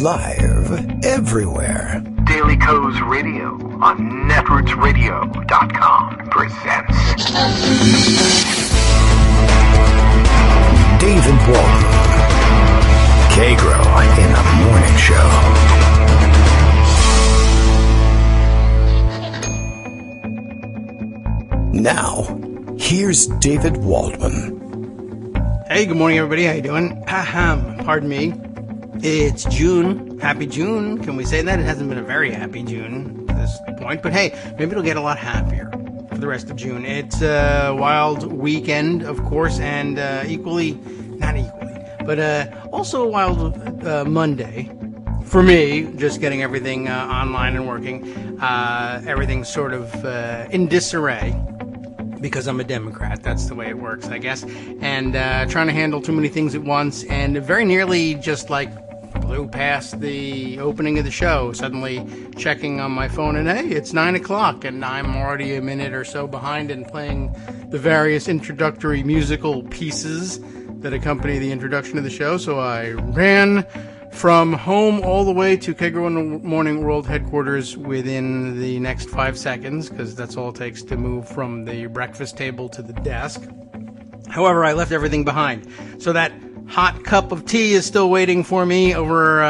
Live everywhere. Daily Co's Radio on netrootsradio.com presents David Waldman. Kagro in the Morning Show. Now, here's David Waldman. Hey, good morning, everybody. How you doing? Pardon me. It's June. Happy June. Can we say that? It hasn't been a very happy June to this point, but hey, maybe it'll get a lot happier for the rest of June. It's a wild weekend, of course, and not equally, but also a wild Monday. For me, just getting everything online and working, everything's sort of in disarray. Because I'm a Democrat, that's the way it works, I guess, and trying to handle too many things at once, and very nearly just blew past the opening of the show, suddenly checking on my phone, and hey, it's 9 o'clock, and I'm already a minute or so behind in playing the various introductory musical pieces that accompany the introduction of the show, so I ran from home all the way to Kagro in the Morning World headquarters within the next 5 seconds, because that's all it takes to move from the breakfast table to the desk. However, I left everything behind. So that hot cup of tea is still waiting for me over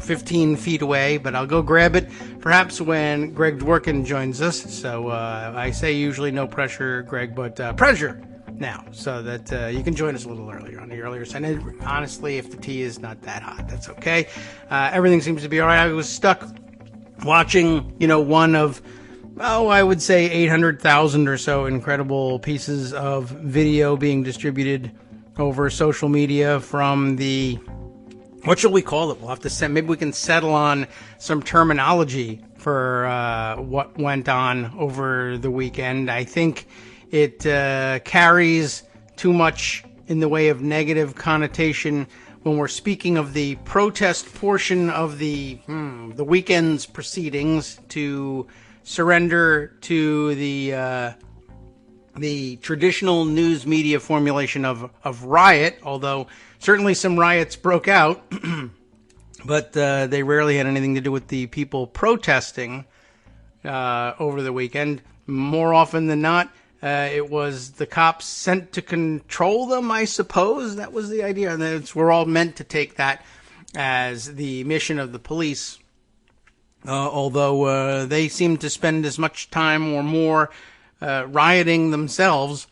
15 feet away, but I'll go grab it perhaps when Greg Dworkin joins us. So I say usually no pressure, Greg, but pressure now, so that you can join us a little earlier on the earlier side. And honestly, if the tea is not that hot, that's okay. Everything seems to be all right. I was stuck watching, one of, I would say 800,000 or so incredible pieces of video being distributed over social media from the, what shall we call it? We'll have to maybe we can settle on some terminology for what went on over the weekend. I think it carries too much in the way of negative connotation when we're speaking of the protest portion of the weekend's proceedings to surrender to the traditional news media formulation of riot, although certainly some riots broke out, but they rarely had anything to do with the people protesting over the weekend. More often than not, it was the cops sent to control them, I suppose. That was the idea. And we're all meant to take that as the mission of the police, although they seem to spend as much time or more rioting themselves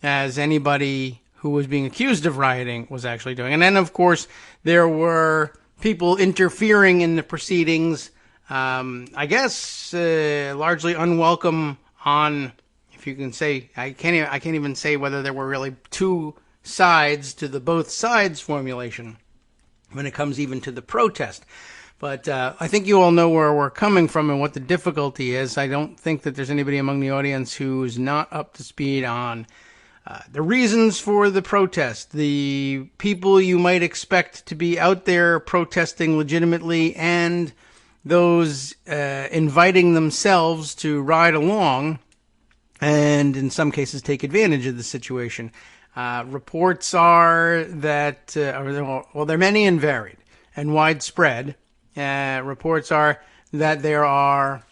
as anybody who was being accused of rioting was actually doing. And then, of course, there were people interfering in the proceedings, I guess largely unwelcome on... If you can say, I can't even say whether there were really two sides to the both sides formulation when it comes even to the protest. But I think you all know where we're coming from and what the difficulty is. I don't think that there's anybody among the audience who's not up to speed on the reasons for the protest, the people you might expect to be out there protesting legitimately, and those inviting themselves to ride along and in some cases take advantage of the situation. Reports are that, they're many and varied and widespread. Reports are that there are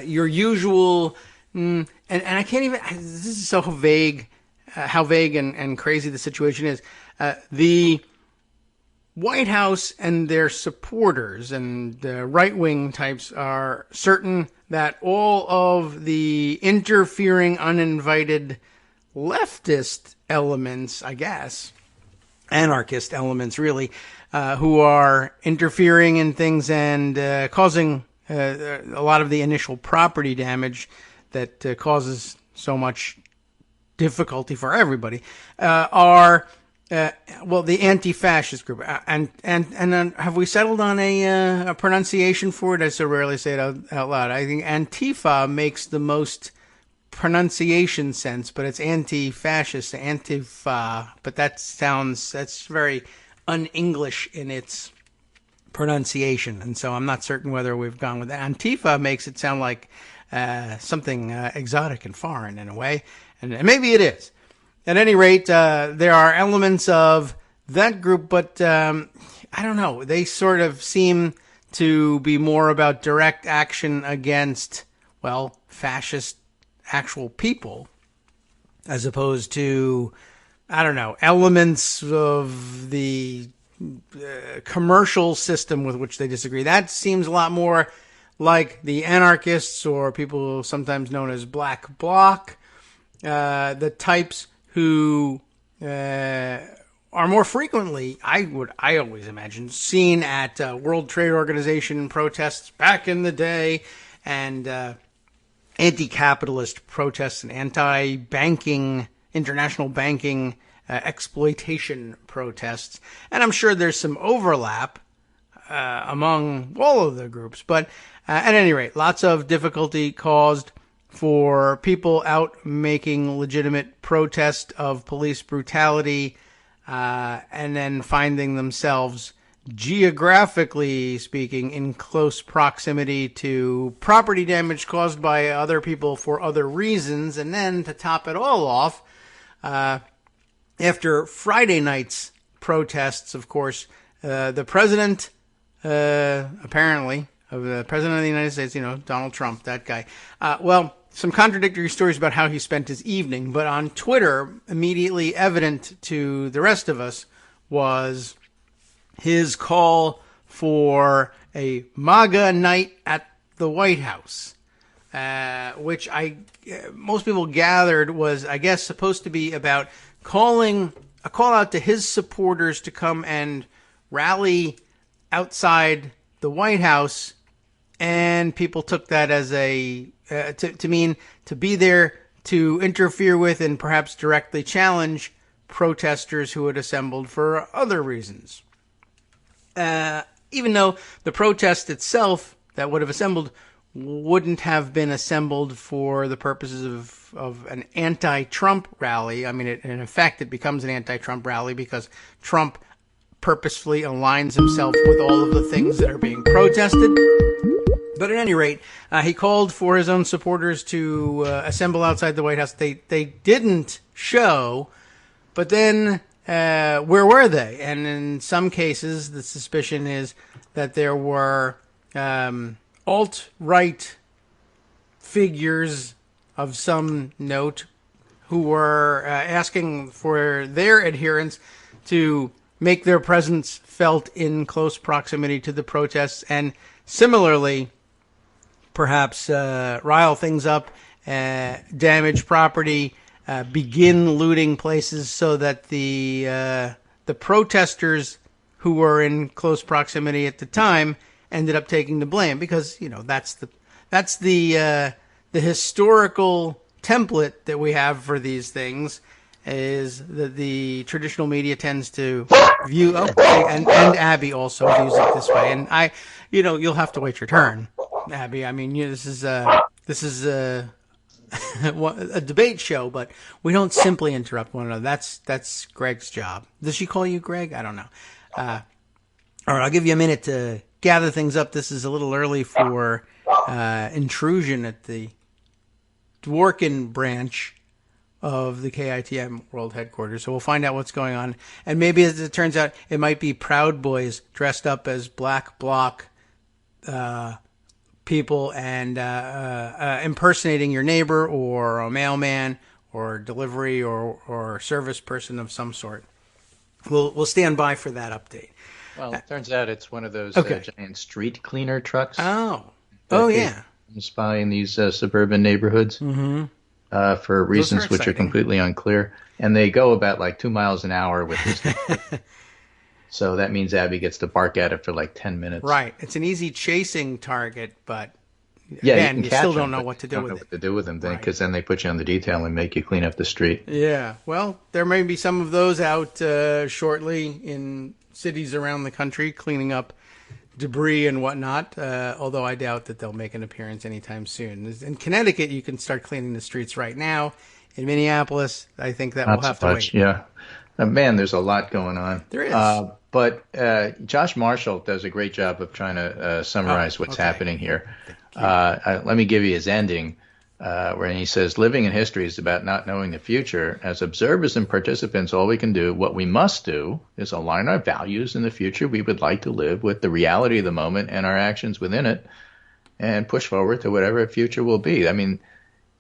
your usual, and I can't even, this is so vague, how vague and crazy the situation is. The White House and their supporters and right-wing types are certain that all of the interfering, uninvited leftist elements, I guess, anarchist elements really, who are interfering in things and causing a lot of the initial property damage that causes so much difficulty for everybody, are... the anti-fascist group, and have we settled on a pronunciation for it? I so rarely say it out loud. I think Antifa makes the most pronunciation sense, but it's anti-fascist, Antifa. But that's very un-English in its pronunciation, and so I'm not certain whether we've gone with that. Antifa makes it sound like something exotic and foreign in a way, and maybe it is. At any rate, there are elements of that group, but I I don't know. They sort of seem to be more about direct action against, well, fascist actual people, as opposed to, I don't know, elements of the commercial system with which they disagree. That seems a lot more like the anarchists, or people sometimes known as Black Bloc, the types who are more frequently, I always imagine, seen at World Trade Organization protests back in the day, and anti-capitalist protests and anti-banking, international banking exploitation protests. And I'm sure there's some overlap among all of the groups. But at any rate, lots of difficulty caused for people out making legitimate protest of police brutality, and then finding themselves, geographically speaking, in close proximity to property damage caused by other people for other reasons. And then to top it all off, after Friday night's protests, of course, the president, apparently, of the president of the United States, Donald Trump, that guy, some contradictory stories about how he spent his evening, but on Twitter, immediately evident to the rest of us, was his call for a MAGA night at the White House, which most people gathered was, I guess, supposed to be about calling a call out to his supporters to come and rally outside the White House, and people took that as to mean to be there to interfere with and perhaps directly challenge protesters who had assembled for other reasons. Even though the protest itself that would have assembled wouldn't have been assembled for the purposes of an anti-Trump rally. I mean, in effect, it becomes an anti-Trump rally because Trump purposefully aligns himself with all of the things that are being protested. But at any rate, he called for his own supporters to assemble outside the White House. They didn't show, but then where were they? And in some cases, the suspicion is that there were alt-right figures of some note who were asking for their adherents to make their presence felt in close proximity to the protests, and similarly, perhaps rile things up, damage property, begin looting places, so that the protesters who were in close proximity at the time ended up taking the blame, because that's the historical template that we have for these things, is that the traditional media tends to view, and Abby also views it this way. And you'll have to wait your turn, Abby. I mean, this is a debate show, but we don't simply interrupt one another. That's Greg's job. Does she call you Greg? I don't know. All right, I'll give you a minute to gather things up. This is a little early for intrusion at the Dworkin branch of the KITM World Headquarters. So we'll find out what's going on. And maybe, as it turns out, it might be Proud Boys dressed up as Black Bloc people and impersonating your neighbor or a mailman or delivery or service person of some sort. We'll stand by for that update. Well, it turns out it's one of those giant street cleaner trucks. Oh, yeah. Spy in these suburban neighborhoods. Mm-hmm. For reasons which are completely unclear. And they go about like 2 miles an hour with this. So that means Abby gets to bark at it for like 10 minutes. Right. It's an easy chasing target, but again, you still don't know what to do with it. You don't know what to do with them, because then they put you on the detail and make you clean up the street. Yeah. Well, there may be some of those out shortly in cities around the country cleaning up debris and whatnot, although I doubt that they'll make an appearance anytime soon. In Connecticut, you can start cleaning the streets right now. In Minneapolis, I think that will have to wait. Yeah. Man, there's a lot going on. There is. But Josh Marshall does a great job of trying to summarize what's happening here. Let me give you his ending. where he says, living in history is about not knowing the future. As observers and participants, all we can do, what we must do, is align our values in the future we would like to live with the reality of the moment and our actions within it, and push forward to whatever future will be. I mean,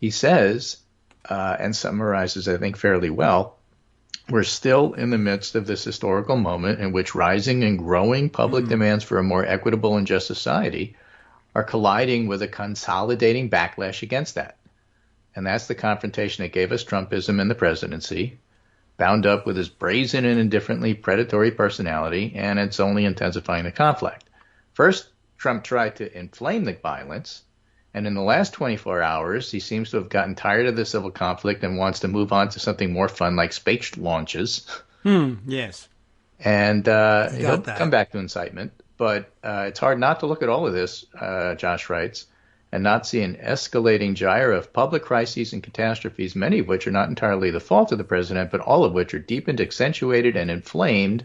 he says, and summarizes, I think, fairly well, we're still in the midst of this historical moment in which rising and growing public demands for a more equitable and just society are colliding with a consolidating backlash against that. And that's the confrontation that gave us Trumpism in the presidency, bound up with his brazen and indifferently predatory personality, and it's only intensifying the conflict. First, Trump tried to inflame the violence, and in the last 24 hours, he seems to have gotten tired of the civil conflict and wants to move on to something more fun like space launches. Yes. And he'll come back to incitement. But it's hard not to look at all of this, Josh writes, and not see an escalating gyre of public crises and catastrophes, many of which are not entirely the fault of the president, but all of which are deepened, accentuated, and inflamed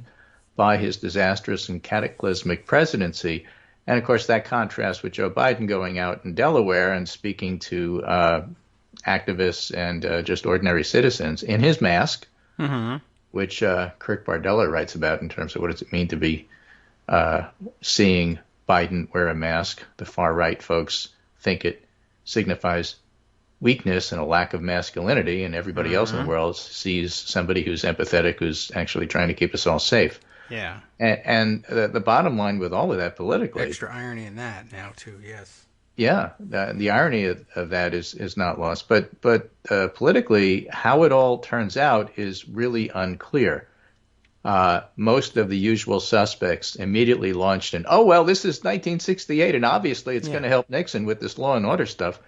by his disastrous and cataclysmic presidency. And, of course, that contrasts with Joe Biden going out in Delaware and speaking to activists and just ordinary citizens in his mask, which Kurt Bardella writes about in terms of what does it mean to be seeing Biden wear a mask. The far-right folks think it signifies weakness and a lack of masculinity, and everybody else in the world sees somebody who's empathetic, who's actually trying to keep us all safe. Yeah. And the bottom line with all of that politically... Extra irony in that now, too, yes. Yeah, the irony of that is not lost. But politically, how it all turns out is really unclear. Most of the usual suspects immediately launched in, oh, well, this is 1968, and obviously it's going to help Nixon with this law and order stuff,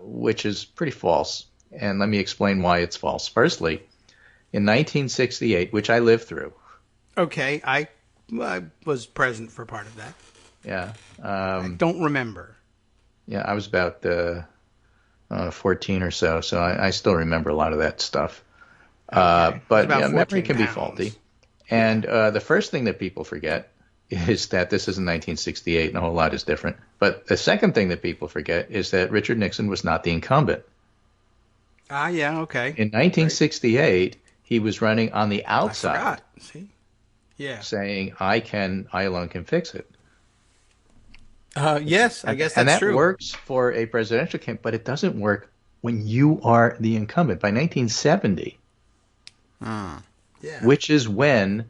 which is pretty false. And let me explain why it's false. Firstly, in 1968, which I lived through. Okay, I was present for part of that. Yeah. I don't remember. Yeah, I was about 14 or so I still remember a lot of that stuff. Okay. But memory can be faulty. And the first thing that people forget is that this is in 1968 and a whole lot is different. But the second thing that people forget is that Richard Nixon was not the incumbent. Yeah, okay. In 1968, he was running on the outside. I forgot. See? Yeah. Saying, I alone can fix it. Yes, I guess that's true. And that works for a presidential campaign, but it doesn't work when you are the incumbent. By 1970, which is when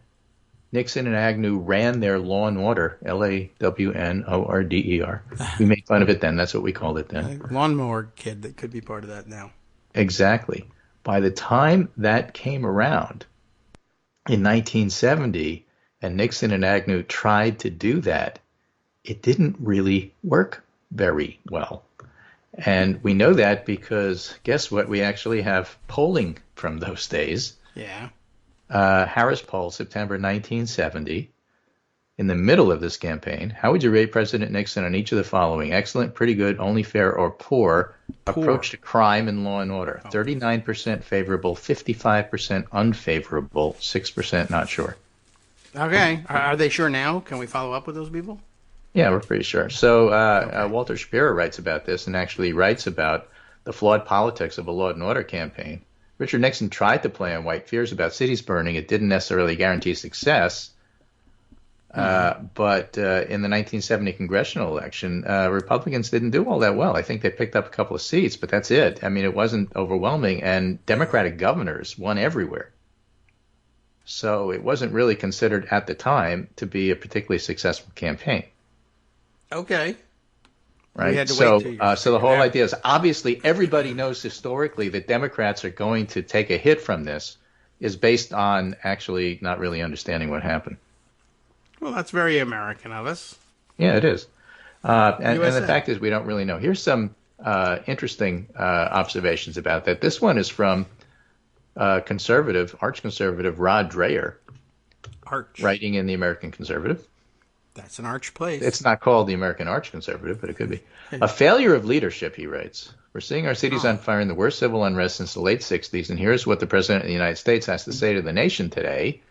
Nixon and Agnew ran their law and order, LAWNORDER. We made fun of it then. That's what we called it then. Lawnmower kid that could be part of that now. Exactly. By the time that came around in 1970 and Nixon and Agnew tried to do that, it didn't really work very well. And we know that because, guess what? We actually have polling from those days. Yeah. Harris poll, September 1970. In the middle of this campaign, how would you rate President Nixon on each of the following? Excellent, pretty good, only fair, or poor approach to crime and law and order? 39% favorable, 55% unfavorable, 6% not sure. Okay. Are they sure now? Can we follow up with those people? Yeah, we're pretty sure. So Walter Shapiro writes about this and actually writes about the flawed politics of a law and order campaign. Richard Nixon tried to play on white fears about cities burning. It didn't necessarily guarantee success. But in the 1970 congressional election, Republicans didn't do all that well. I think they picked up a couple of seats, but that's it. I mean, it wasn't overwhelming, and Democratic governors won everywhere. So it wasn't really considered at the time to be a particularly successful campaign. Okay. Right. We had to so, wait 2 years so the whole idea is obviously everybody knows historically that Democrats are going to take a hit from this is based on actually not really understanding what happened. Well, that's very American of us. Yeah, it is. And the fact is we don't really know. Here's some interesting observations about that. This one is from arch conservative Rod Dreher, writing in the American Conservative. That's an arch place. It's not called the American Arch Conservative, but it could be. A failure of leadership, he writes. We're seeing our cities on fire in the worst civil unrest since the late 60s, and here's what the President of the United States has to say to the nation today.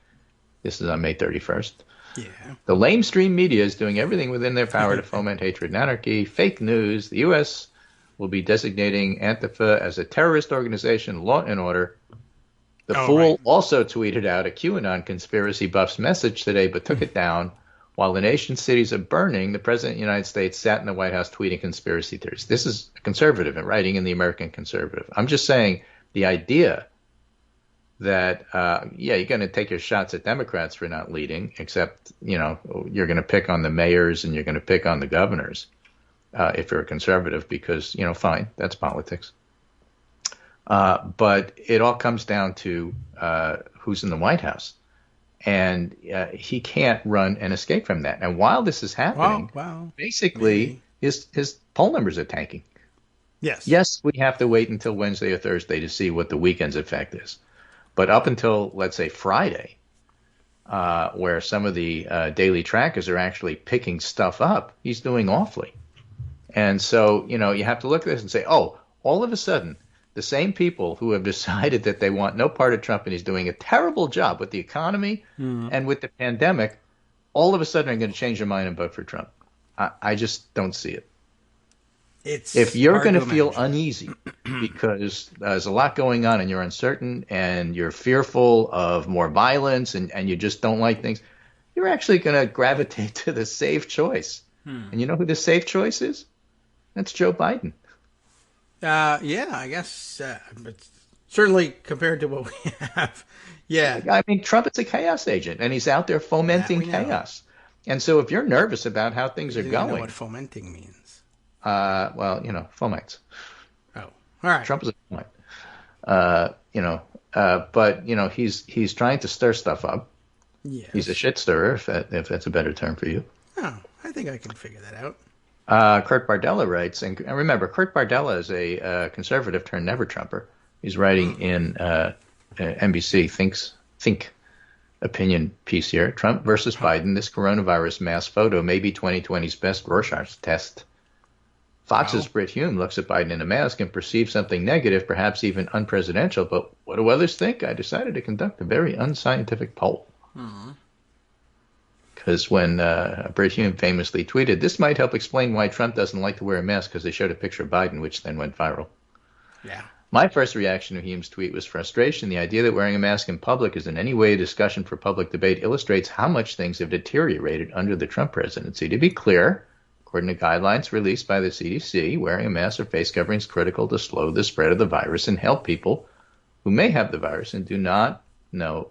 This is on May 31st. Yeah. The lamestream media is doing everything within their power to foment hatred and anarchy, fake news. The U.S. will be designating Antifa as a terrorist organization, law and order. The fool also tweeted out a QAnon conspiracy buffs message today, but took it down. While the nation's cities are burning, the President of the United States sat in the White House tweeting conspiracy theories. This is a conservative and writing in the American Conservative. I'm just saying the idea that, you're going to take your shots at Democrats for not leading, except, you're going to pick on the mayors and you're going to pick on the governors if you're a conservative because, fine, that's politics. But it all comes down to who's in the White House. And he can't run and escape from that. And while this is happening, basically his poll numbers are tanking. Yes, we have to wait until Wednesday or Thursday to see what the weekend's effect is. But up until, let's say, Friday, where some of the daily trackers are actually picking stuff up, he's doing awfully. And so, you have to look at this and say, oh, all of a sudden, the same people who have decided that they want no part of Trump and he's doing a terrible job with the economy and with the pandemic, all of a sudden are going to change their mind and vote for Trump. I just don't see it. If you're going to feel uneasy because there's a lot going on and you're uncertain and you're fearful of more violence and you just don't like things, you're actually going to gravitate to the safe choice. And you know who the safe choice is? That's Joe Biden. I guess, but certainly compared to what we have. Yeah. I mean, Trump is a chaos agent, and he's out there fomenting chaos. And so if you're nervous about how things are going. I know what fomenting means. Fomites. Oh, all right. Trump is a fomite. But, he's trying to stir stuff up. Yes. He's a shit stirrer, if that's a better term for you. Oh, I think I can figure that out. Kurt Bardella writes, and remember, Kurt Bardella is a conservative turned never Trumper. He's writing in NBC Think opinion piece here. Trump versus Biden. This coronavirus mass photo may be 2020's best Rorschach test. Fox's Brit Hume looks at Biden in a mask and perceives something negative, perhaps even unpresidential. But what do others think? I decided to conduct a very unscientific poll. Because when Brit Hume famously tweeted, this might help explain why Trump doesn't like to wear a mask, because they showed a picture of Biden, which then went viral. Yeah. My first reaction to Hume's tweet was frustration. The idea that wearing a mask in public is in any way a discussion for public debate illustrates how much things have deteriorated under the Trump presidency. To be clear, according to guidelines released by the CDC, wearing a mask or face covering is critical to slow the spread of the virus and help people who may have the virus and do not know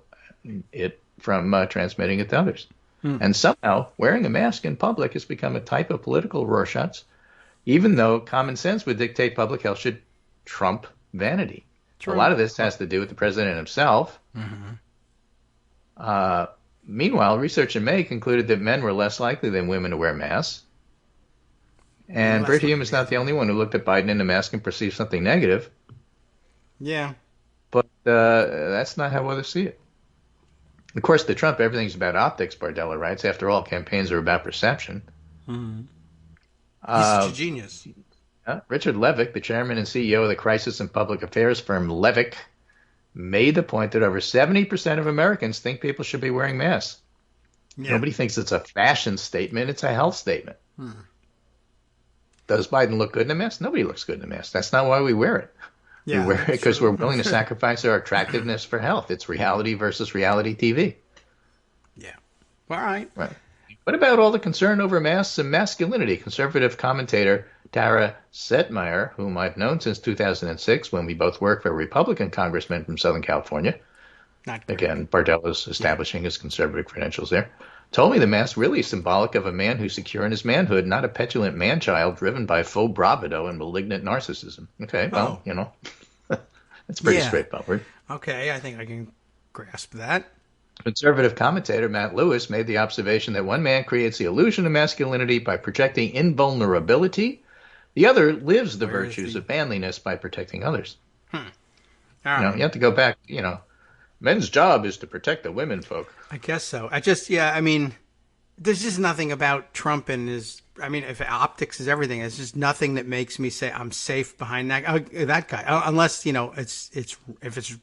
it from transmitting it to others. And somehow, wearing a mask in public has become a type of political Rorschach, even though common sense would dictate public health should trump vanity. True. A lot of this has to do with the president himself. Meanwhile, research in May concluded that men were less likely than women to wear masks. And Brit Hume is not the only one who looked at Biden in a mask and perceived something negative. Yeah. But that's not how others see it. Of course, to Trump, everything's about optics, Bardella writes. After all, campaigns are about perception. He's such a genius. Richard Levick, the chairman and CEO of the crisis and public affairs firm Levick, made the point that over 70% of Americans think people should be wearing masks. Yeah. Nobody thinks it's a fashion statement. It's a health statement. Does Biden look good in a mask? Nobody looks good in a mask. That's not why we wear it. Yeah, we wear it because we're willing to sacrifice our attractiveness for health. It's reality versus reality TV. Yeah. All right. What about all the concern over masks and masculinity? Conservative commentator Tara Setmeyer, whom I've known since 2006 when we both worked for a Republican congressman from Southern California. Again, Bardella's establishing his conservative credentials there. Told me the mask really is symbolic of a man who's secure in his manhood, not a petulant man-child driven by faux bravado and malignant narcissism. Okay, well, it's pretty straightforward. Okay, I think I can grasp that. Conservative commentator Matt Lewis made the observation that one man creates the illusion of masculinity by projecting invulnerability. The other lives the virtues of manliness by protecting others. All right. You have to go back, men's job is to protect the women folk. I guess so. There's just nothing about Trump and his, if optics is everything, it's just nothing that makes me say I'm safe behind that guy. Unless, if it's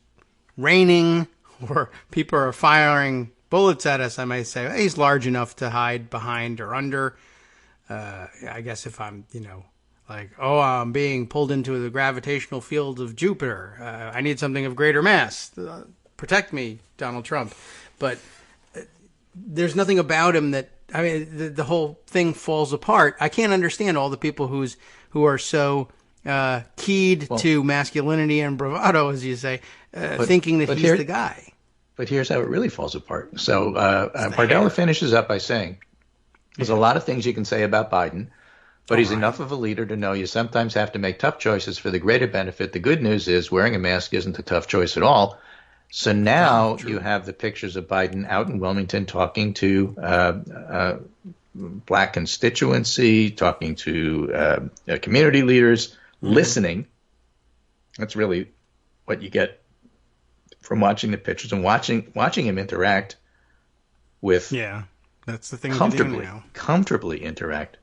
raining or people are firing bullets at us, I might say, hey, he's large enough to hide behind or under. I guess if I'm, Like, oh, I'm being pulled into the gravitational field of Jupiter. I need something of greater mass. Protect me, Donald Trump. But there's nothing about him that, I mean, the whole thing falls apart. I can't understand all the people who are so keyed to masculinity and bravado, as you say, thinking that he's the guy. But here's how it really falls apart. So Bardella finishes up by saying, there's a lot of things you can say about Biden, but he's enough of a leader to know you sometimes have to make tough choices for the greater benefit. The good news is wearing a mask isn't a tough choice at all. So now you have the pictures of Biden out in Wilmington talking to black constituency, talking to community leaders, listening. That's really what you get from watching the pictures and watching him interact with that's the thing comfortably interact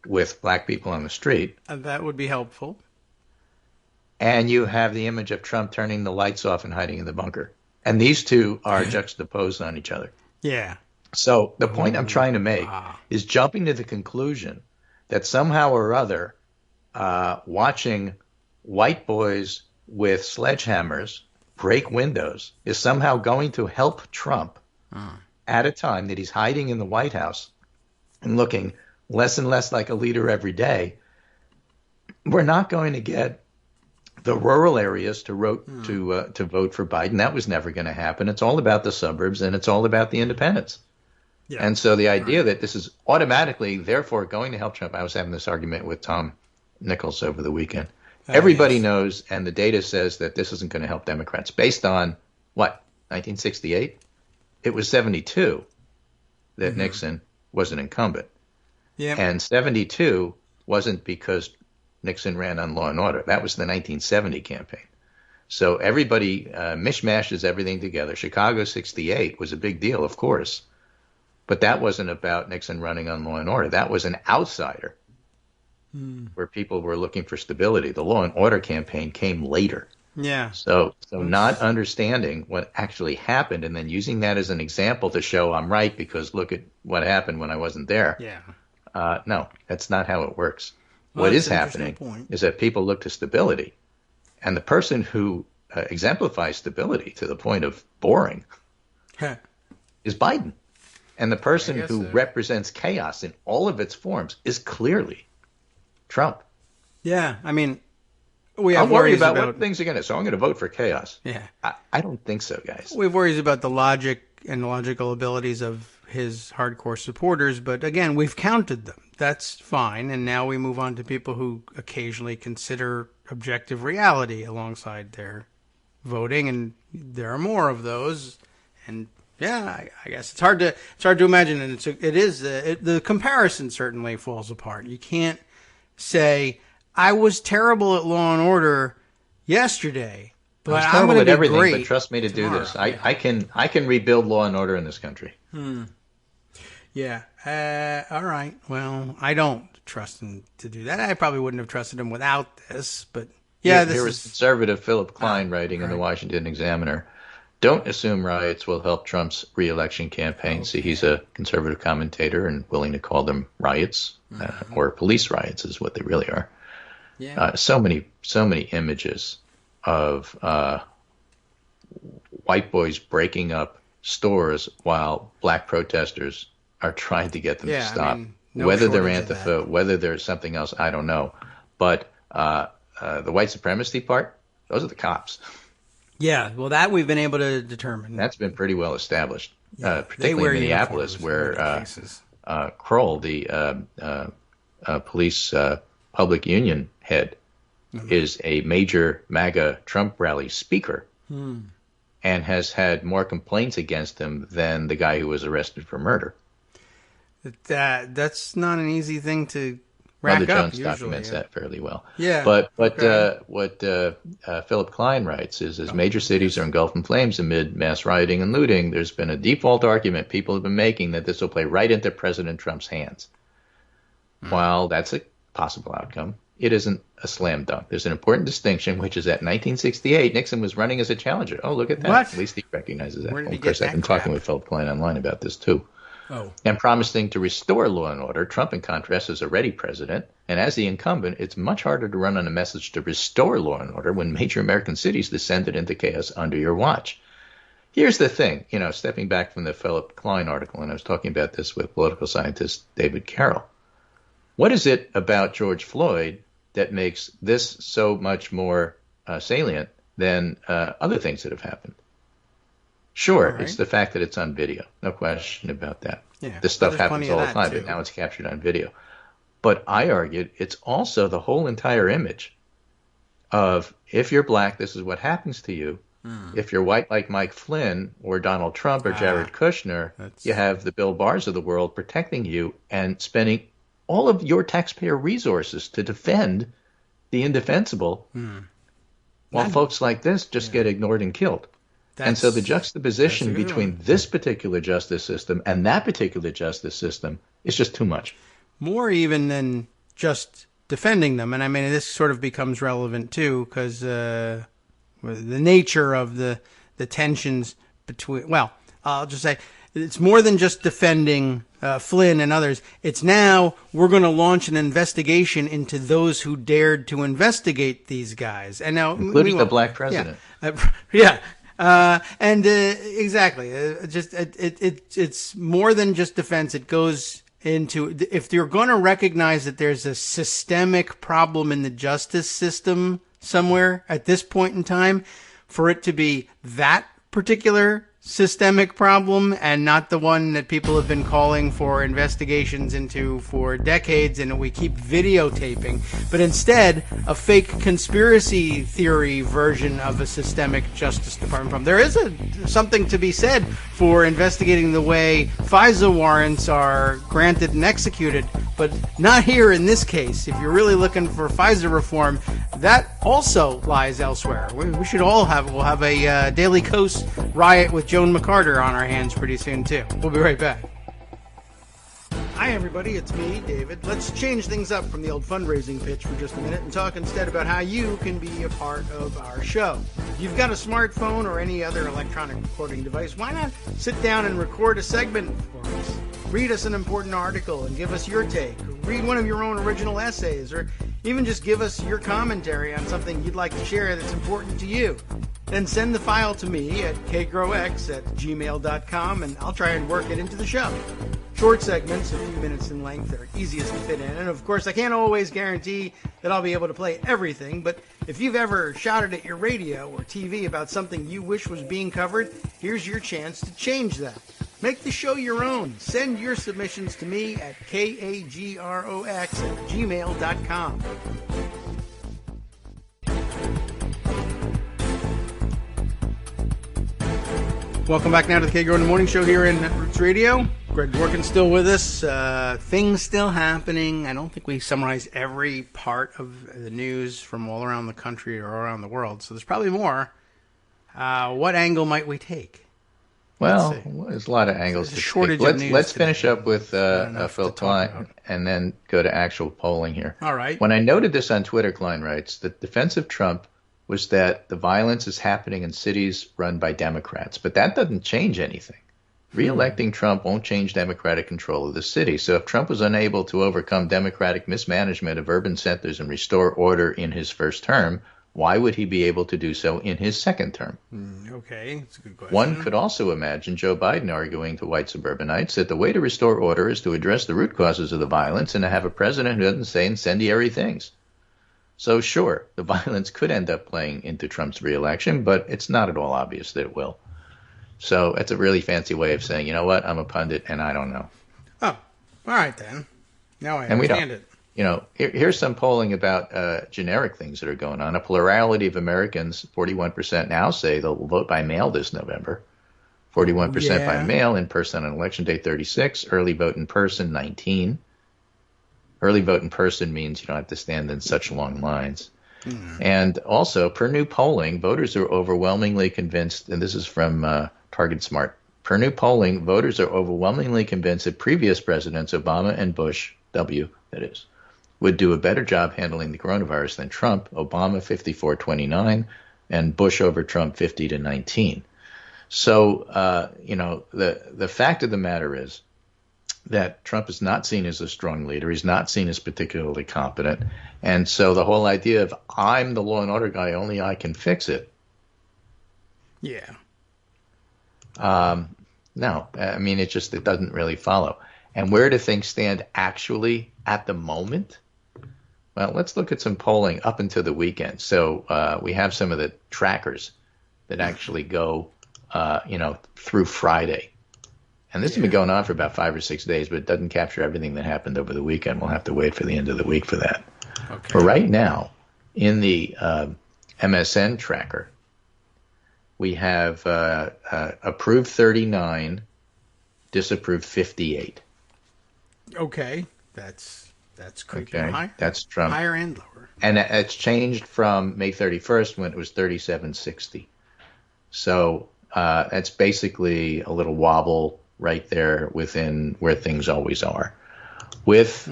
with black people on the street. That would be helpful. And you have the image of Trump turning the lights off and hiding in the bunker. And these two are juxtaposed on each other. Yeah. So the point I'm trying to make is jumping to the conclusion that somehow or other watching white boys with sledgehammers break windows is somehow going to help Trump at a time that he's hiding in the White House and looking less and less like a leader every day. We're not going to get the rural areas to vote for Biden. That was never going to happen. It's all about the suburbs and it's all about the independents. Yeah. And so the idea that this is automatically, therefore, going to help Trump. I was having this argument with Tom Nichols over the weekend. Everybody knows, and the data says that this isn't going to help Democrats. Based on what? 1968? It was 72 that Nixon was an incumbent. Yeah. And 72 wasn't because Nixon ran on law and order. That was the 1970 campaign. So everybody mishmashes everything together. Chicago 68 was a big deal, of course. But that wasn't about Nixon running on law and order. That was an outsider where people were looking for stability. The law and order campaign came later. Yeah. So not understanding what actually happened and then using that as an example to show I'm right because look at what happened when I wasn't there. Yeah. No, that's not how it works. Well, what is happening is that people look to stability. And the person who exemplifies stability to the point of boring is Biden. And the person who represents chaos in all of its forms is clearly Trump. Yeah, I mean, we have I'm worried about what things are going to. So I'm going to vote for chaos. Yeah, I don't think so, guys. We have worries about the logic and logical abilities of his hardcore supporters, but again, we've counted them. That's fine, and now we move on to people who occasionally consider objective reality alongside their voting, and there are more of those. And yeah, I guess it's hard to imagine, and the comparison certainly falls apart. You can't say I was terrible at Law and Order yesterday, but I'm going to be everything, great. But trust me to do this. I can rebuild law and order in this country. Yeah. All right. Well, I don't trust him to do that. I probably wouldn't have trusted him without this, but yeah. Here was conservative Philip Klein writing in the Washington Examiner. Don't assume riots will help Trump's re-election campaign. Okay. See, he's a conservative commentator and willing to call them riots or police riots is what they really are. Yeah. So many images of white boys breaking up stores while black protesters are trying to get them to stop. I mean, whether they're Antifa, whether there's something else, I don't know. But the white supremacy part, those are the cops. Yeah, well, that we've been able to determine. That's been pretty well established, particularly in Minneapolis, where Kroll, the police public union head, is a major MAGA Trump rally speaker and has had more complaints against him than the guy who was arrested for murder. That's not an easy thing to rack Mother up. Jones documents that fairly well. Yeah. But what Philip Klein writes is, as major cities are engulfed in flames amid mass rioting and looting, there's been a default argument people have been making that this will play right into President Trump's hands. While that's a possible outcome, it isn't a slam dunk. There's an important distinction, which is that in 1968, Nixon was running as a challenger. Oh, look at that. What? At least he recognizes that. Where did he of course, get I've been talking with Philip Klein online about this, too. and promising to restore law and order. Trump, in contrast, is already president, and as the incumbent, it's much harder to run on a message to restore law and order when major American cities descended into chaos under your watch. Here's the thing, stepping back from the Philip Klein article, and I was talking about this with political scientist David Carroll. What is it about George Floyd that makes this so much more salient than other things that have happened? Sure, right. It's the fact that it's on video. No question about that. Yeah, this stuff happens all the time, but now it's captured on video. But I argued it's also the whole entire image of if you're black, this is what happens to you. If you're white like Mike Flynn or Donald Trump or Jared Kushner, you have the Bill Barrs of the world protecting you and spending all of your taxpayer resources to defend the indefensible, while folks like this just get ignored and killed. And so the juxtaposition between this particular justice system and that particular justice system is just too much. More even than just defending them. And I mean, this sort of becomes relevant too, because the nature of the tensions between, well, I'll just say it's more than just defending Flynn and others. It's now we're going to launch an investigation into those who dared to investigate these guys. And now, including the black president. Exactly. It's more than just defense. It goes into, if you're going to recognize that there's a systemic problem in the justice system somewhere at this point in time, for it to be that particular systemic problem and not the one that people have been calling for investigations into for decades and we keep videotaping, but instead a fake conspiracy theory version of a systemic Justice Department problem. There is something to be said for investigating the way FISA warrants are granted and executed, but not here in this case. If you're really looking for FISA reform, that also lies elsewhere. We should all we'll have a Daily Kos riot with Joan McCarter on our hands pretty soon, too. We'll be right back. Hi, everybody. It's me, David. Let's change things up from the old fundraising pitch for just a minute and talk instead about how you can be a part of our show. If you've got a smartphone or any other electronic recording device, why not sit down and record a segment for us? Read us an important article and give us your take. Read one of your own original essays, or even just give us your commentary on something you'd like to share that's important to you. Then send the file to me at kagrox@gmail.com, and I'll try and work it into the show. Short segments, a few minutes in length, that are easiest to fit in. And of course, I can't always guarantee that I'll be able to play everything, but if you've ever shouted at your radio or TV about something you wish was being covered, here's your chance to change that. Make the show your own. Send your submissions to me at kagrox@gmail.com. Welcome back now to the Kagro in the Morning Show here in Roots Radio. Greg Dworkin's still with us. Things still happening. I don't think we summarize every part of the news from all around the country or around the world, so there's probably more. What angle might we take? Well, there's a lot of angles to take. Let's finish up with Phil Klein and then go to actual polling here. All right. When I noted this on Twitter, Klein writes, the defense of Trump was that the violence is happening in cities run by Democrats. But that doesn't change anything. Re-electing Trump won't change Democratic control of the city. So if Trump was unable to overcome Democratic mismanagement of urban centers and restore order in his first term, why would he be able to do so in his second term? Okay, that's a good question. One could also imagine Joe Biden arguing to white suburbanites that the way to restore order is to address the root causes of the violence and to have a president who doesn't say incendiary things. So sure, the violence could end up playing into Trump's reelection, but it's not at all obvious that it will. So it's a really fancy way of saying, you know what, I'm a pundit and I don't know. Oh, all right then. Now I understand it. You know, here's some polling about generic things that are going on. A plurality of Americans, 41% now, say they'll vote by mail this November. 41% by mail, in person on election day, 36. Early vote in person, 19. Early vote in person means you don't have to stand in such long lines. And also, per new polling, voters are overwhelmingly convinced, and this is from Target Smart. Per new polling, voters are overwhelmingly convinced that previous presidents, Obama and Bush, W, that is, would do a better job handling the coronavirus than Trump. Obama 54-29 and Bush over Trump 50-19. So, you know, the fact of the matter is that Trump is not seen as a strong leader. He's not seen as particularly competent. And so the whole idea of I'm the law and order guy, only I can fix it. Yeah. No, I mean, it doesn't really follow. And where do things stand actually at the moment? Well, let's look at some polling up until the weekend. So we have some of the trackers that actually go, through Friday. And this has been going on for about 5 or 6 days, but it doesn't capture everything that happened over the weekend. We'll have to wait for the end of the week for that. Okay. But right now, in the MSN tracker, we have approved 39, disapproved 58. Okay, that's creeping Okay, high. that's Trump. Higher and lower. And it's changed from May 31st when it was 3760. So that's basically a little wobble right there within where things always are. With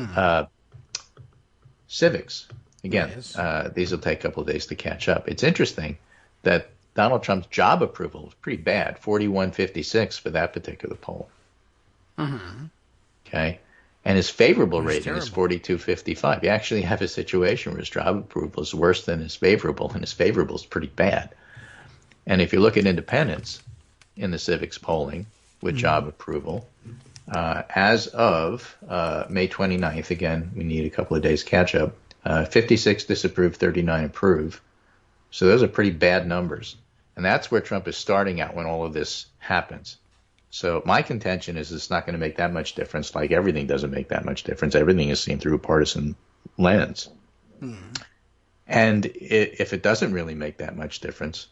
civics, again, Yes. these will take a couple of days to catch up. It's interesting that Donald Trump's job approval is pretty bad, 4156 for that particular poll. Mm-hmm. Okay. And his favorable That's rating is terrible. 4255. You actually have a situation where his job approval is worse than his favorable, and his favorable is pretty bad. And if you look at independents in the civics polling with job approval, as of May 29th, again, we need a couple of days catch up, 56 disapprove, 39 approve. So those are pretty bad numbers. And that's where Trump is starting out when all of this happens. So my contention is it's not going to make that much difference. Like everything doesn't make that much difference. Everything is seen through a partisan lens. And if it doesn't really make that much difference,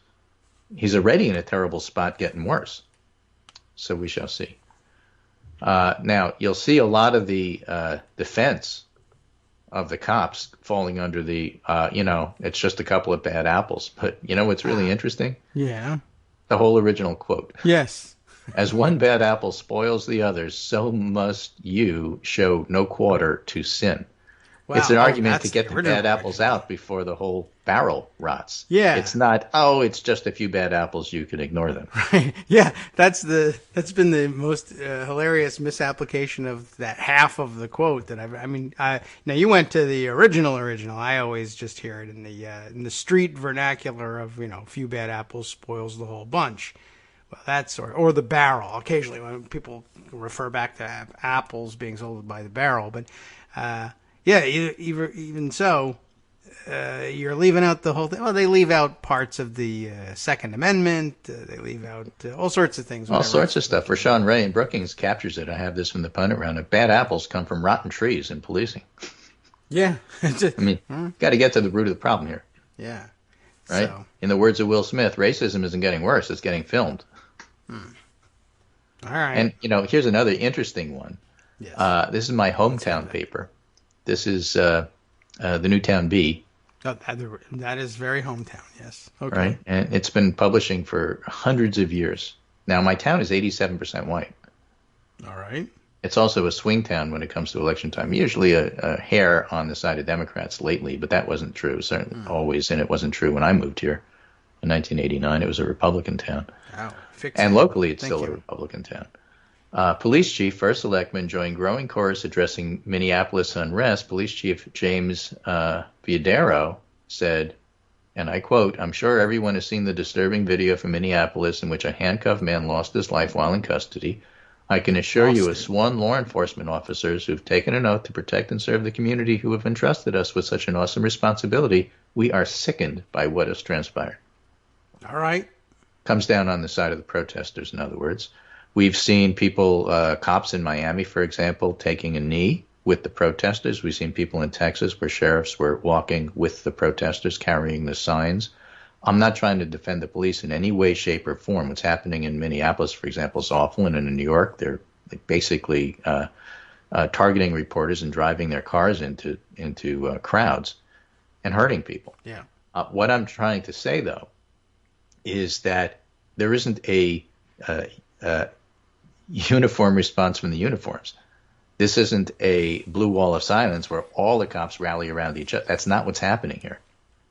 he's already in a terrible spot, getting worse. So we shall see. Now, you'll see a lot of the defense of the cops falling under the, it's just a couple of bad apples. But you know what's really interesting? Yeah. The whole original quote. Yes. As one bad apple spoils the others, so must you show no quarter to sin. Wow. It's an argument that's to get the original bad apples out before the whole barrel rots. Yeah. It's not, it's just a few bad apples, you can ignore them. Yeah, that's been the most hilarious misapplication of that half of the quote that now you went to the original. I always just hear it in the street vernacular of, few bad apples spoils the whole bunch. Well, that's or the barrel. Occasionally when people refer back to apples being sold by the barrel, but even so, you're leaving out the whole thing. Well, they leave out parts of the Second Amendment. They leave out all sorts of things. All sorts of stuff. Rashawn Ray and Brookings captures it. I have this from the Pundit Roundup. Bad apples come from rotten trees in policing. Yeah. Got to get to the root of the problem here. Yeah. Right? So. In the words of Will Smith, racism isn't getting worse. It's getting filmed. All right. And, here's another interesting one. Yes. This is my hometown paper. This is the Newtown Bee. Oh, that is very hometown, yes. Okay. Right? And it's been publishing for hundreds of years. Now, my town is 87% white. All right. It's also a swing town when it comes to election time. Usually a hair on the side of Democrats lately, but that wasn't true. Certainly always, and it wasn't true when I moved here in 1989. It was a Republican town. Wow. And locally, it's Thank still you. a Republican town. Police Chief, First Selectman, joined growing chorus addressing Minneapolis unrest. Police Chief James Viadero said, and I quote, "I'm sure everyone has seen the disturbing video from Minneapolis in which a handcuffed man lost his life while in custody. I can assure you, as sworn law enforcement officers who've taken an oath to protect and serve the community who have entrusted us with such an awesome responsibility, we are sickened by what has transpired." All right. Comes down on the side of the protesters, in other words. We've seen people, cops in Miami, for example, taking a knee with the protesters. We've seen people in Texas where sheriffs were walking with the protesters, carrying the signs. I'm not trying to defend the police in any way, shape, or form. What's happening in Minneapolis, for example, is awful, and in New York, they're basically targeting reporters and driving their cars into crowds and hurting people. Yeah. What I'm trying to say, though, is that there isn't a uniform response from the uniforms. This isn't a blue wall of silence where all the cops rally around each other. That's not what's happening here.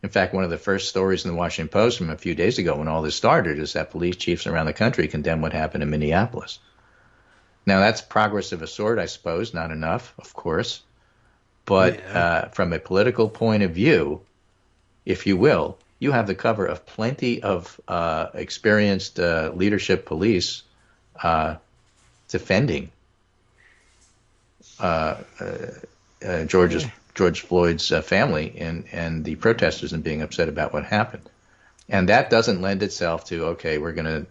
In fact, one of the first stories in the Washington Post from a few days ago when all this started is that police chiefs around the country condemn what happened in Minneapolis. Now, that's progress of a sort, I suppose, not enough, of course. But from a political point of view, if you will, you have the cover of plenty of experienced leadership police defending George Floyd's family and the protesters and being upset about what happened. And that doesn't lend itself to, okay, we're going to,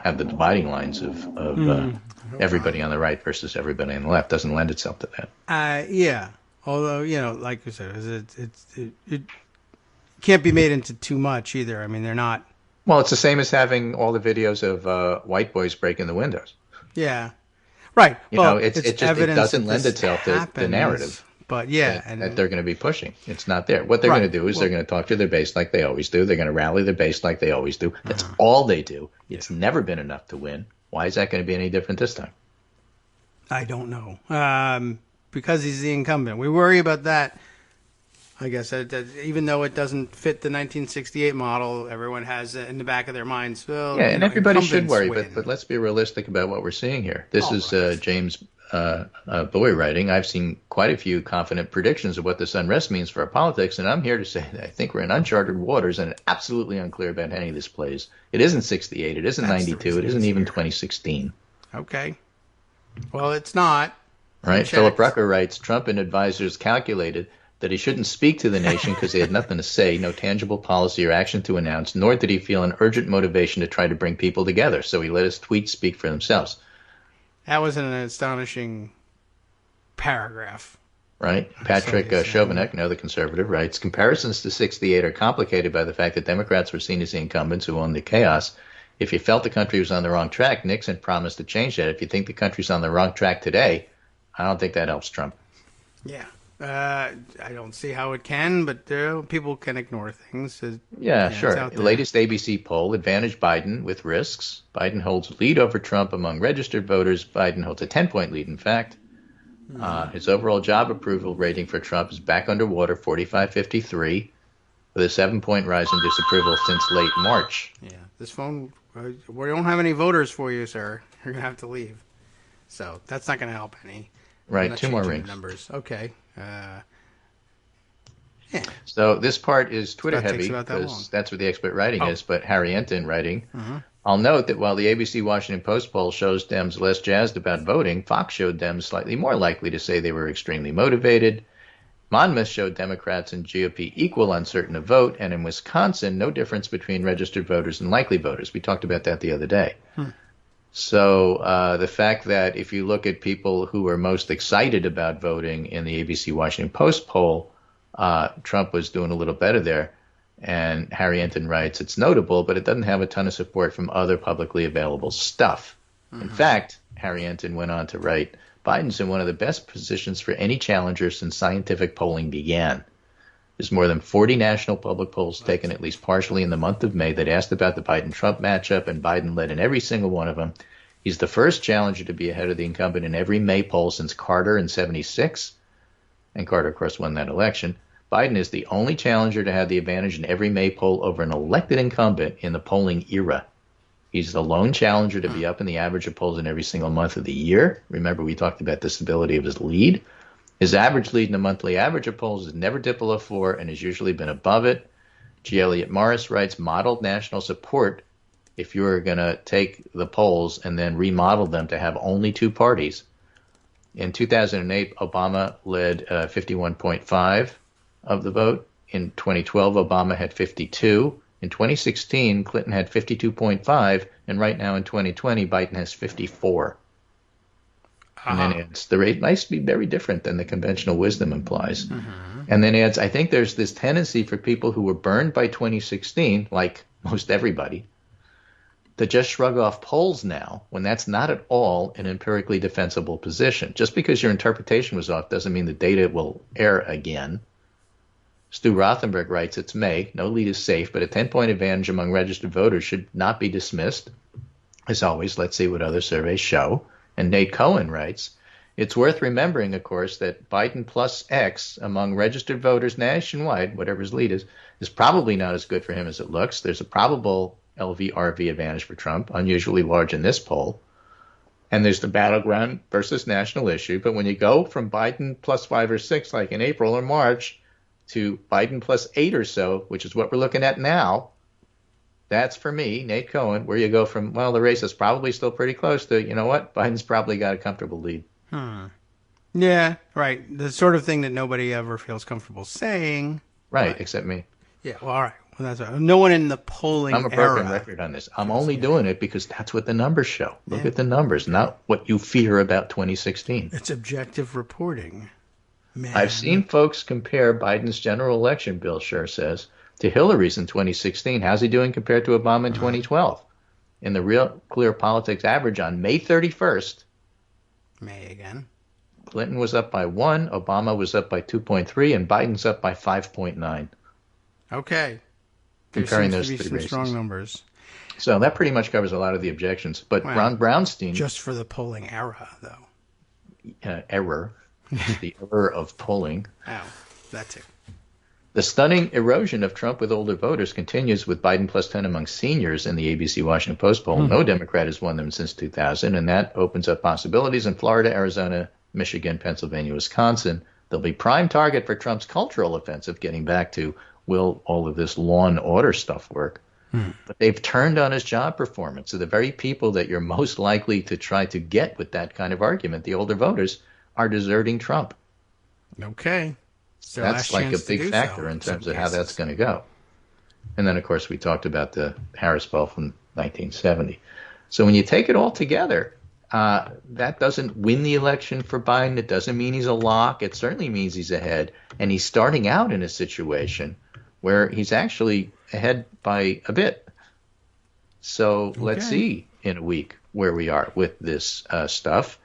have the dividing lines of everybody on the right versus everybody on the left. Doesn't lend itself to that. Yeah. Although, like you said, it can't be made into too much either. I mean, they're not. Well, it's the same as having all the videos of white boys breaking the windows. Yeah. Right. It doesn't lend itself to the narrative. But yeah. That they're going to be pushing. It's not there. What they're going to do is they're going to talk to their base like they always do. They're going to rally their base like they always do. That's all they do. It's never been enough to win. Why is that going to be any different this time? I don't know. Because he's the incumbent. We worry about that. I guess even though it doesn't fit the 1968 model, everyone has in the back of their minds. Well, and everybody should worry, but let's be realistic about what we're seeing here. This is James Bowie writing. I've seen quite a few confident predictions of what this unrest means for our politics, and I'm here to say that I think we're in uncharted waters, and it's absolutely unclear about any of this plays. It isn't 68, it isn't 92, it isn't even 2016. Okay. Well, it's not. Right. Philip Rucker writes, Trump and advisors calculated that he shouldn't speak to the nation because he had nothing to say, no tangible policy or action to announce, nor did he feel an urgent motivation to try to bring people together. So he let his tweets speak for themselves. That was an astonishing paragraph. Right. Patrick Chauvinek, another conservative, writes, comparisons to 68 are complicated by the fact that Democrats were seen as the incumbents who owned the chaos. If you felt the country was on the wrong track, Nixon promised to change that. If you think the country's on the wrong track today, I don't think that helps Trump. Yeah. I don't see how it can, but people can ignore things. Sure. The latest ABC poll, advantage Biden with risks. Biden holds lead over Trump among registered voters. Biden holds a 10-point lead, in fact. His overall job approval rating for Trump is back underwater, 45-53, with a 7-point rise in disapproval since late March. Yeah, this phone, we don't have any voters for you, sir. You're going to have to leave. So that's not going to help any. Right, 2 more rings. Numbers. Okay. So this part is Twitter heavy because that's where the expert writing is, but Harry Enton writing. I'll note that while the ABC Washington Post poll shows Dems less jazzed about voting, Fox showed Dems slightly more likely to say they were extremely motivated. Monmouth showed Democrats and GOP equal uncertain to vote, and in Wisconsin, no difference between registered voters and likely voters. We talked about that the other day. So the fact that if you look at people who are most excited about voting in the ABC Washington Post poll, Trump was doing a little better there. And Harry Enton writes, it's notable, but it doesn't have a ton of support from other publicly available stuff. In fact, Harry Enton went on to write, Biden's in one of the best positions for any challenger since scientific polling began. There's more than 40 national public polls taken at least partially in the month of May that asked about the Biden-Trump matchup, and Biden led in every single one of them. He's the first challenger to be ahead of the incumbent in every May poll since Carter in 76. And Carter, of course, won that election. Biden is the only challenger to have the advantage in every May poll over an elected incumbent in the polling era. He's the lone challenger to be up in the average of polls in every single month of the year. Remember, we talked about the stability of his lead. His average lead in the monthly average of polls has never dipped below 4 and has usually been above it. G. Elliott Morris writes, modeled national support, if you were going to take the polls and then remodel them to have only 2 parties. In 2008, Obama led 51.5 of the vote. In 2012, Obama had 52. In 2016, Clinton had 52.5. And right now in 2020, Biden has 54. And then adds, the rate might be very different than the conventional wisdom implies. And then adds, I think there's this tendency for people who were burned by 2016, like most everybody, to just shrug off polls now when that's not at all an empirically defensible position. Just because your interpretation was off doesn't mean the data will err again. Stu Rothenberg writes, it's May. No lead is safe, but a 10-point advantage among registered voters should not be dismissed. As always, let's see what other surveys show. And Nate Cohen writes, it's worth remembering, of course, that Biden plus X among registered voters nationwide, whatever his lead is probably not as good for him as it looks. There's a probable LV-RV advantage for Trump, unusually large in this poll. And there's the battleground versus national issue. But when you go from Biden plus 5 or 6, like in April or March, to Biden plus 8 or so, which is what we're looking at now, that's for me, Nate Cohen, where you go from, well, the race is probably still pretty close to, you know what, Biden's probably got a comfortable lead. Yeah, right. The sort of thing that nobody ever feels comfortable saying. Right, but, except me. Yeah, well, all right. Well, that's right. No one in the polling I'm a broken record on this. I'm only doing it because that's what the numbers show. Look at the numbers, not what you fear about 2016. It's objective reporting. Man. I've seen folks compare Biden's general election, Bill Scher says, to Hillary's in 2016. How's he doing compared to Obama in 2012? In the Real Clear Politics average on May 31st, May again, Clinton was up by 1, Obama was up by 2.3, and Biden's up by 5.9. Okay. Comparing there those seems to be three some races. strong numbers. So that pretty much covers a lot of the objections. But Wow. Ron Brownstein... Just for the polling era, though. Error. The error of polling. Oh, that too. The stunning erosion of Trump with older voters continues with Biden plus 10 among seniors in the ABC Washington Post poll. No Democrat has won them since 2000, and that opens up possibilities in Florida, Arizona, Michigan, Pennsylvania, Wisconsin. They'll be prime target for Trump's cultural offensive, getting back to will all of this law and order stuff work. But they've turned on his job performance. So the very people that you're most likely to try to get with that kind of argument, the older voters, are deserting Trump. Okay. So That's like a big factor in terms of how that's going to go. And then, of course, we talked about the Harris poll from 1970. So when you take it all together, that doesn't win the election for Biden. It doesn't mean he's a lock. It certainly means he's ahead. And he's starting out in a situation where he's actually ahead by a bit. So let's see in a week where we are with this stuff.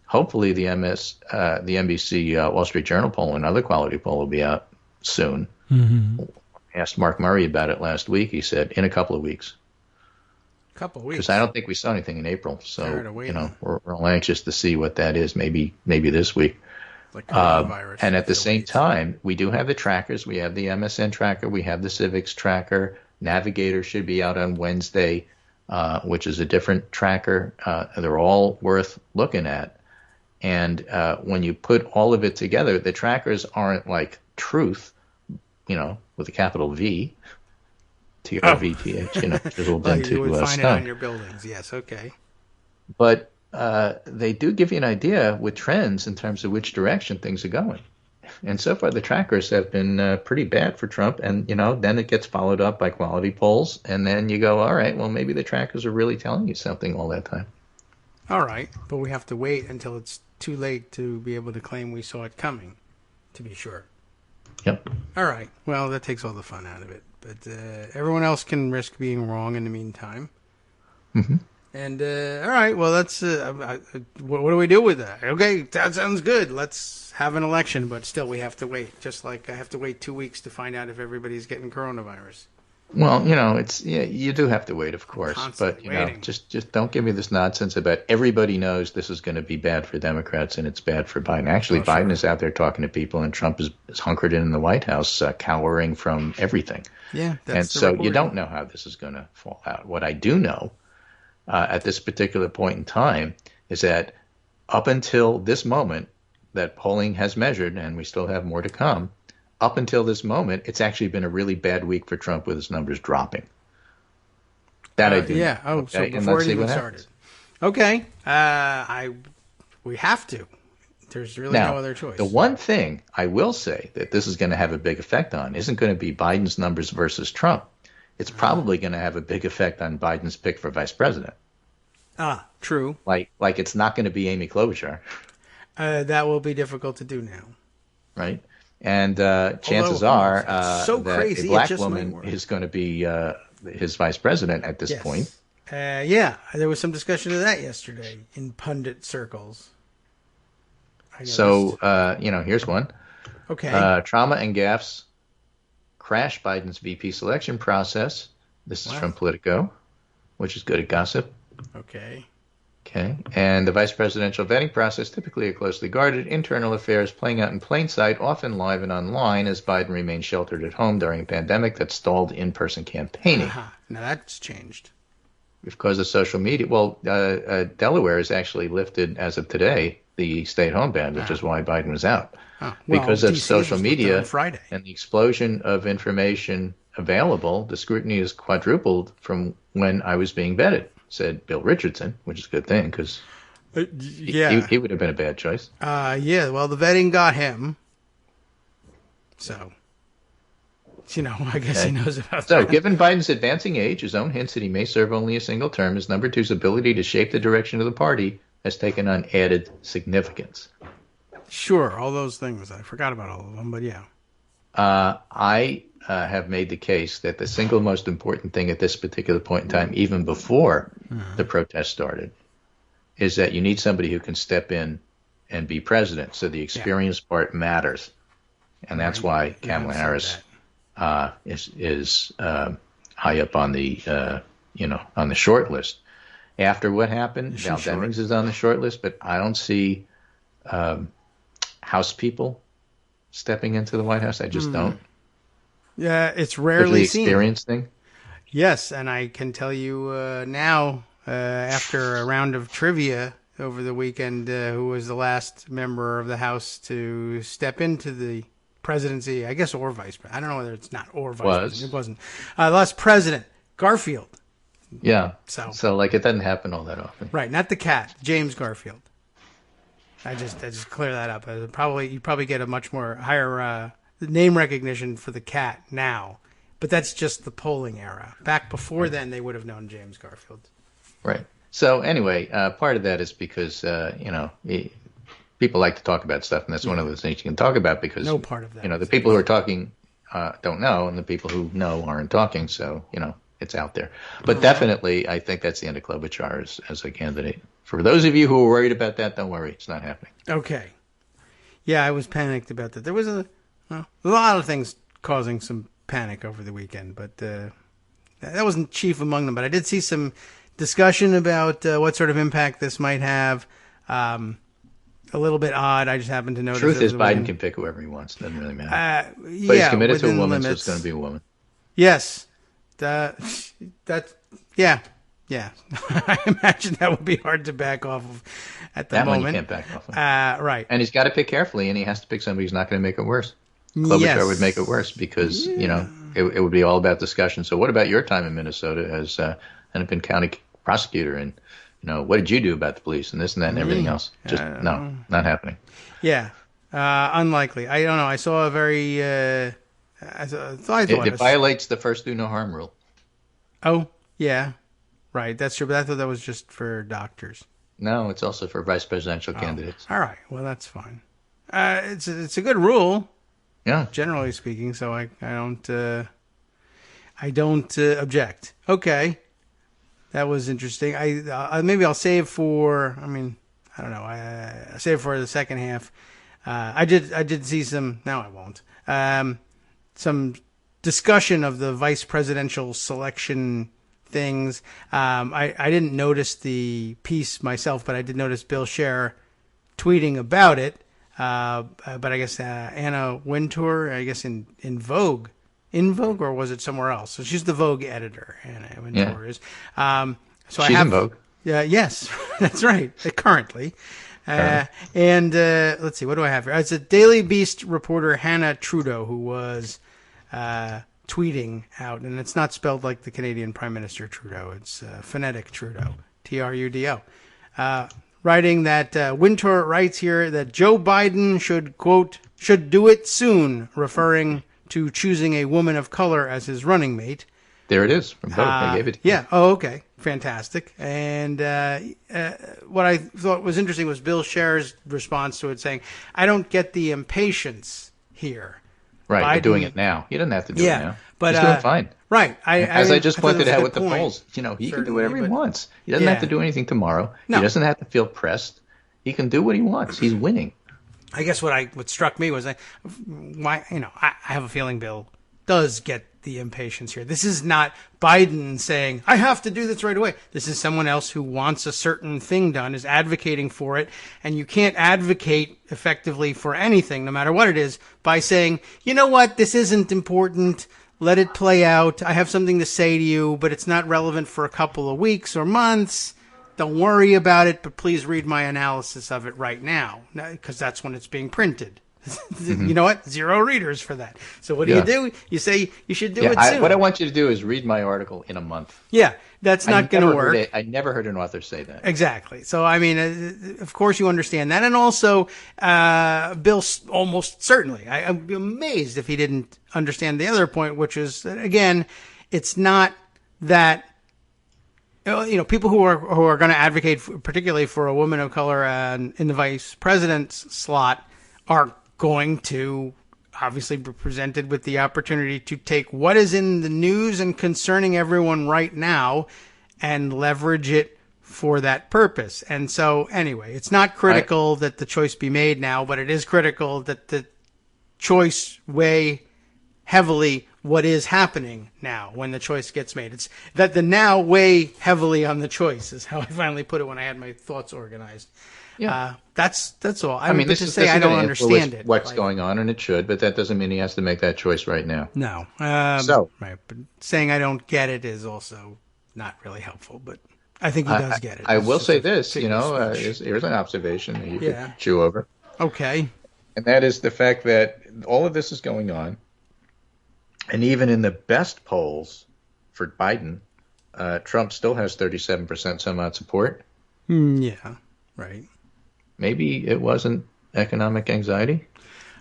Hopefully the NBC Wall Street Journal poll, another quality poll, will be out soon. I asked Mark Murray about it last week. He said in a couple of weeks. Couple of weeks. Because I don't think we saw anything in April. So, we're all anxious to see what that is. Maybe this week. Like coronavirus. And at the same time, we do have the trackers. We have the MSN tracker. We have the Civics tracker. Navigator should be out on Wednesday, which is a different tracker. They're all worth looking at. And when you put all of it together, the trackers aren't like truth, with a capital V, TRVTH, chiseled well, into you would find stone. it on your buildings. Yes, okay. But they do give you an idea with trends in terms of which direction things are going. And so far, the trackers have been pretty bad for Trump. And, then it gets followed up by quality polls. And then you go, all right, well, maybe the trackers are really telling you something all that time. All right. But we have to wait until it's too late to be able to claim we saw it coming, to be sure. Yep. All right. Well, that takes all the fun out of it. But everyone else can risk being wrong in the meantime. Mm-hmm. And, all right, well, that's, what do we do with that? Okay, that sounds good. Let's have an election, but still we have to wait. Just like I have to wait 2 weeks to find out if everybody's getting coronavirus. Well, you do have to wait, of course. Constantly but, waiting. just don't give me this nonsense about everybody knows this is going to be bad for Democrats and it's bad for Biden. Actually, Biden is out there talking to people and Trump is hunkered in the White House, cowering from everything. Yeah, that's and the so reporting. you don't know how this is going to fall out. What I do know at this particular point in time is that up until this moment that polling has measured, and we still have more to come, up until this moment, it's actually been a really bad week for Trump with his numbers dropping. That I do. Yeah. know, Oh, so okay? And before let's it see even what started. happens. Okay. We have to. There's really Now, no other choice. the one thing I will say that this is going to have a big effect on isn't going to be Biden's numbers versus Trump. It's probably going to have a big effect on Biden's pick for vice president. True. Like it's not going to be Amy Klobuchar, That will be difficult to do now. right? And chances Although, are so that crazy, a black it just might woman work. is going to be his vice president at this Yes. point. Yeah, there was some discussion of that yesterday in pundit circles. I So, noticed. here's one. Okay. Trauma and gaffes crash Biden's VP selection process. This is from Politico, which is good at gossip. Okay. Okay. And the vice presidential vetting process, typically a closely guarded internal affairs playing out in plain sight, often live and online, as Biden remains sheltered at home during a pandemic that stalled in-person campaigning. Now that's changed. because of social media. Well, Delaware has actually lifted, as of today, the stay-at-home ban, which is why Biden was out. Because of DC social was media on Friday. and the explosion of information available, the scrutiny is quadrupled from when I was being vetted, said Bill Richardson, which is a good thing because he would have been a bad choice. Well, the vetting got him. So, I guess he knows about that. So, given Biden's advancing age, his own hints that he may serve only a single term, his number two's ability to shape the direction of the party has taken on added significance. Sure, all those things. I forgot about all of them, but yeah. I have made the case that the single most important thing at this particular point in time, even before the protest started, is that you need somebody who can step in and be president. So the experience part matters. And that's why Kamala Harris is high up on the on the short list. After what happened, Val Demings is on the short list, but I don't see House people stepping into the White House. I just don't. Yeah, it's rarely seen. The experience thing. Yes, and I can tell you now, after a round of trivia over the weekend, who was the last member of the House to step into the presidency, I guess, or vice president. I don't know whether it's not or vice president. It wasn't. Last president, Garfield. Yeah. So like it doesn't happen all that often. Right, not the cat, James Garfield. I just clear that up. You probably get a much more higher name recognition for the cat now, but that's just the polling era. Back before then, they would have known James Garfield. Right. So anyway, part of that is because people like to talk about stuff, and that's one of those things you can talk about because no part of that. The people who are talking don't know, and the people who know aren't talking. So it's out there. But definitely, I think that's the end of Klobuchar as a candidate. For those of you who are worried about that, don't worry, it's not happening. Okay. Yeah, I was panicked about that. There was a lot of things causing some panic over the weekend, but that wasn't chief among them. But I did see some discussion about what sort of impact this might have. A little bit odd. I just happened to notice. Truth is, Biden can pick whoever he wants. Doesn't really matter. But he's committed to a woman, so it's going to be a woman. Yes. Yeah. I imagine that would be hard to back off of at the moment. That one you can't back off of. Right. And he's got to pick carefully, and he has to pick somebody who's not going to make it worse. Klobuchar would make it worse because, it would be all about discussion. So what about your time in Minnesota as an Hennepin County prosecutor? And, what did you do about the police and this and that and everything else? Just, no, not happening. Yeah. Unlikely. I don't know. I saw a very... It violates the first do no harm rule. Oh, yeah. Right. That's true. But I thought that was just for doctors. No, it's also for vice presidential candidates. All right. Well, that's fine. It's a good rule. Yeah. Generally speaking, so I don't object. Okay. That was interesting. Maybe I'll save for. I don't know. I save for the second half. I did see some. Now I won't. Some discussion of the vice presidential selection things. I didn't notice the piece myself, but I did notice Bill Scher tweeting about it. But I guess Anna Wintour, I guess in Vogue, or was it somewhere else? So she's the Vogue editor. Anna Wintour is. So she's in Vogue. Yeah. Yes, that's right. Currently. And let's see, what do I have here? It's a Daily Beast reporter, Hannah Trudeau, who was tweeting out, and it's not spelled like the Canadian Prime Minister Trudeau. It's phonetic Trudeau, Trudo. Writing that Wintour writes here that Joe Biden should, quote, should do it soon, referring to choosing a woman of color as his running mate. There it is. From Vogue. I gave it. Yeah. Oh, okay. Fantastic. And what I thought was interesting was Bill Scher's response to it, saying, I don't get the impatience here. Right. Biden, doing it now. He doesn't have to do it now. But, he's doing fine. Right. As I just pointed out with the polls, he can do whatever he wants. He doesn't have to do anything tomorrow. No. He doesn't have to feel pressed. He can do what he wants. He's winning. I guess what struck me was I have a feeling Bill does get the impatience here. This is not Biden saying, I have to do this right away. This is someone else who wants a certain thing done, is advocating for it, and you can't advocate effectively for anything, no matter what it is, by saying, you know what, this isn't important, let it play out. I have something to say to you, but it's not relevant for a couple of weeks or months. Don't worry about it, but please read my analysis of it right now, because that's when it's being printed. You know what? 0 readers for that. So what do? You say you should do it soon. What I want you to do is read my article in a month. Yeah, that's not going to work. I never heard an author say that. Exactly. So, I mean, of course you understand that. And also, Bill almost certainly, I'd be amazed if he didn't understand the other point, which is that, again, it's not that, people who are going to advocate, particularly for a woman of color in the vice president's slot, are going to obviously be presented with the opportunity to take what is in the news and concerning everyone right now and leverage it for that purpose. And so, anyway, it's not critical that the choice be made now, but it is critical that the choice weigh heavily what is happening now when the choice gets made. It's that the now weigh heavily on the choice is how I finally put it when I had my thoughts organized. Yeah, that's all. I mean, this is I don't understand it. What's going on, and it should, but that doesn't mean he has to make that choice right now. No. Right, but saying I don't get it is also not really helpful. But I think he does get it. I will say this, here's an observation that you could chew over. Okay. And that is the fact that all of this is going on, and even in the best polls for Biden, Trump still has 37% some odd support. Yeah. Right. Maybe it wasn't economic anxiety.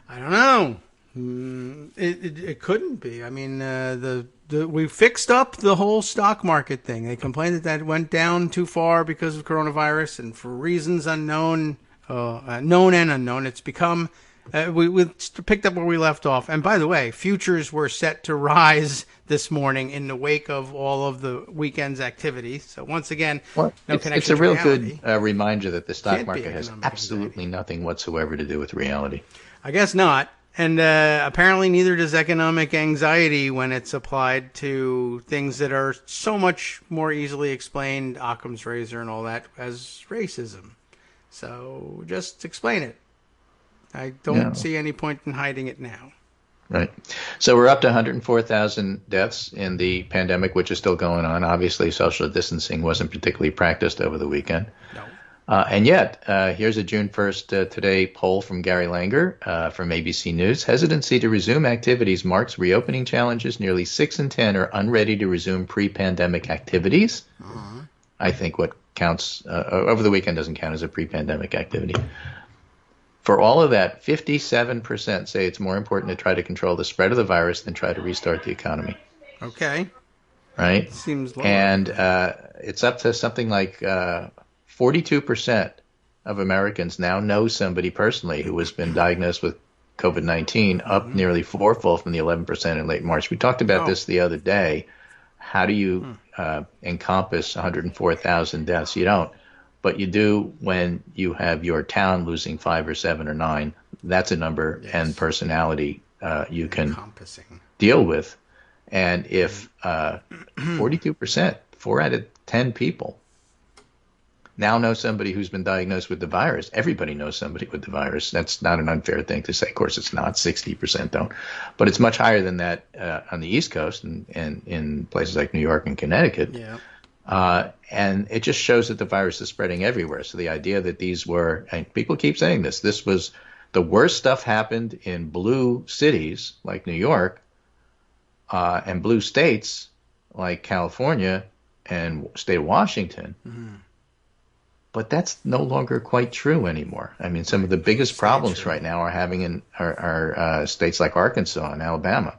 I don't know. It couldn't be. I mean, we fixed up the whole stock market thing. They complained that went down too far because of coronavirus, and for reasons known and unknown, it's become. We picked up where we left off. And by the way, futures were set to rise this morning in the wake of all of the weekend's activities. So once again, no connection to reality. It's a real good reminder that the stock market has absolutely nothing whatsoever to do with reality. I guess not. And apparently neither does economic anxiety when it's applied to things that are so much more easily explained, Occam's razor and all that, as racism. So just explain it. I don't see any point in hiding it now. Right. So we're up to 104,000 deaths in the pandemic, which is still going on. Obviously, social distancing wasn't particularly practiced over the weekend. No. And yet, here's a June 1st today poll from Gary Langer from ABC News. Hesitancy to resume activities marks reopening challenges. Nearly 6 in 10 are unready to resume pre-pandemic activities. Uh-huh. I think what counts over the weekend doesn't count as a pre-pandemic activity. For all of that, 57% say it's more important to try to control the spread of the virus than try to restart the economy. Okay. Right? Seems low. And it's up to something like 42% of Americans now know somebody personally who has been diagnosed with COVID-19, up nearly fourfold from the 11% in late March. We talked about this the other day. How do you encompass 104,000 deaths? You don't. But you do when you have your town losing 5 or 7 or 9. That's a number and personality you can deal with. And if 42%, 4 out of 10 people, now know somebody who's been diagnosed with the virus, everybody knows somebody with the virus. That's not an unfair thing to say. Of course, it's not. 60% don't. But it's much higher than that on the East Coast and in places like New York and Connecticut. Yeah. And it just shows that the virus is spreading everywhere. So the idea that these were, and people keep saying this was the worst stuff happened in blue cities like New York and blue states like California and state of Washington. Mm-hmm. But that's no longer quite true anymore. I mean, some of the biggest problems right now are having in states like Arkansas and Alabama.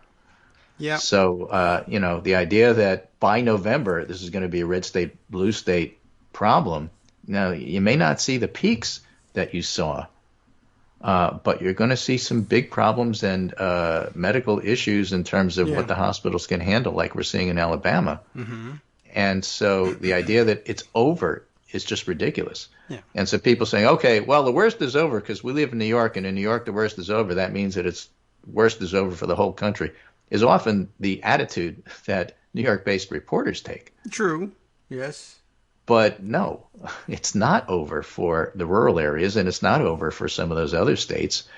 Yeah. So, the idea that by November this is going to be a red state, blue state problem. Now, you may not see the peaks that you saw, but you're going to see some big problems and medical issues in terms of what the hospitals can handle, like we're seeing in Alabama. Mm-hmm. And so the idea that it's over is just ridiculous. Yeah. And so people saying, okay, well, the worst is over because we live in New York, and in New York the worst is over. That means that it's worst is over for the whole country, is often the attitude that New York-based reporters take. True. Yes. But no, it's not over for the rural areas, and it's not over for some of those other states.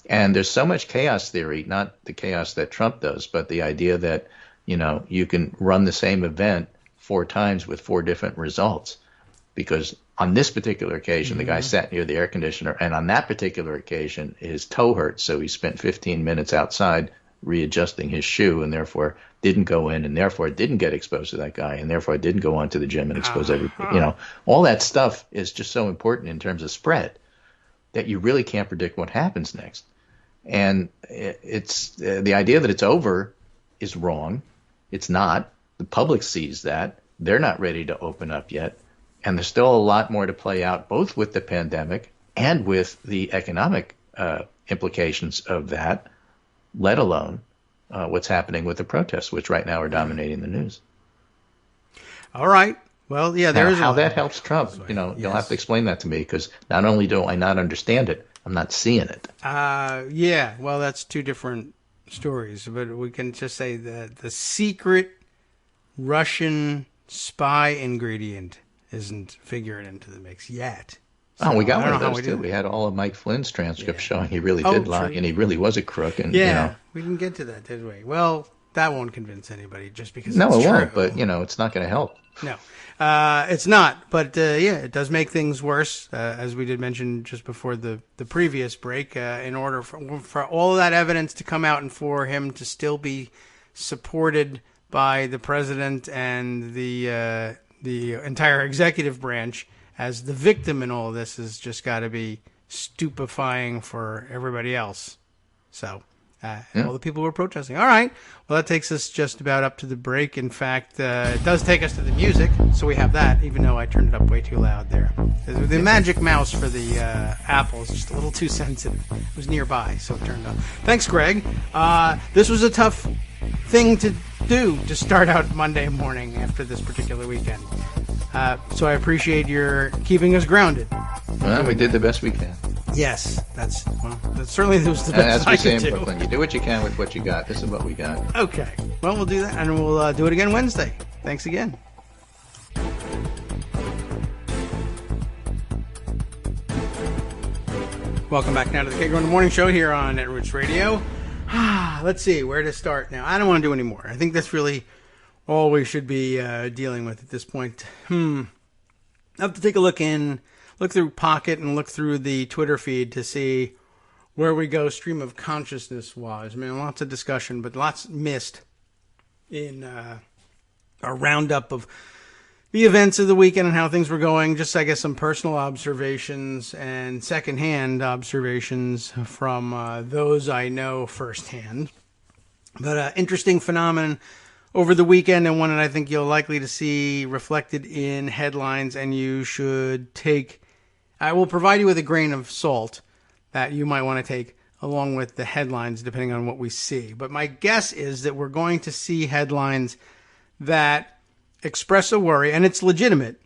And there's so much chaos theory, not the chaos that Trump does, but the idea that, you can run the same event 4 times with 4 different results. Because on this particular occasion, the guy sat near the air conditioner, and on that particular occasion, his toe hurt, so he spent 15 minutes outside readjusting his shoe, and therefore didn't go in, and therefore didn't get exposed to that guy, and therefore didn't go on to the gym and expose everybody. All that stuff is just so important in terms of spread that you really can't predict what happens next. And it's the idea that it's over is wrong. It's not. The public sees that. They're not ready to open up yet. And there's still a lot more to play out, both with the pandemic and with the economic implications of that, let alone what's happening with the protests, which right now are dominating the news. All right. Well, yeah, there is how that helps Trump. You'll have to explain that to me, because not only do I not understand it, I'm not seeing it. Yeah. Well, that's 2 different stories, but we can just say that the secret Russian spy ingredient isn't figuring into the mix yet. So we got one of those too. We had all of Mike Flynn's transcripts showing he really did lie, and he really was a crook. And we didn't get to that, did we? Well, that won't convince anybody just because it true. Won't. But it's not going to help. No, it's not. But it does make things worse, as we did mention just before the previous break. In order for all of that evidence to come out and for him to still be supported by the president and the entire executive branch as the victim in all of this has just got to be stupefying for everybody else. So, all the people who are protesting. All right. Well, that takes us just about up to the break. In fact, it does take us to the music, so we have that, even though I turned it up way too loud there. The magic mouse for the Apple is just a little too sensitive. It was nearby, so it turned up. Thanks, Greg. This was a tough thing to do to start out Monday morning after this particular weekend. So I appreciate your keeping us grounded. Well, we did the best we can. Yes, that's certainly was the best I could do. As we say in Brooklyn, you do what you can with what you got. This is what we got. Okay. Well, we'll do that, and we'll do it again Wednesday. Thanks again. Welcome back now to the Kagro in the Morning Show here on Netroots Radio. Let's see where to start now. I don't want to do any more. I think that's really all we should be dealing with at this point. I have to take a look through Pocket and look through the Twitter feed to see where we go stream of consciousness-wise. I mean, lots of discussion, but lots missed in a roundup of the events of the weekend and how things were going. Just, I guess, some personal observations and secondhand observations from those I know firsthand. But interesting phenomenon over the weekend, and one that I think you'll likely to see reflected in headlines, and you should take. I will provide you with a grain of salt that you might want to take along with the headlines, depending on what we see. But my guess is that we're going to see headlines that express a worry, and it's legitimate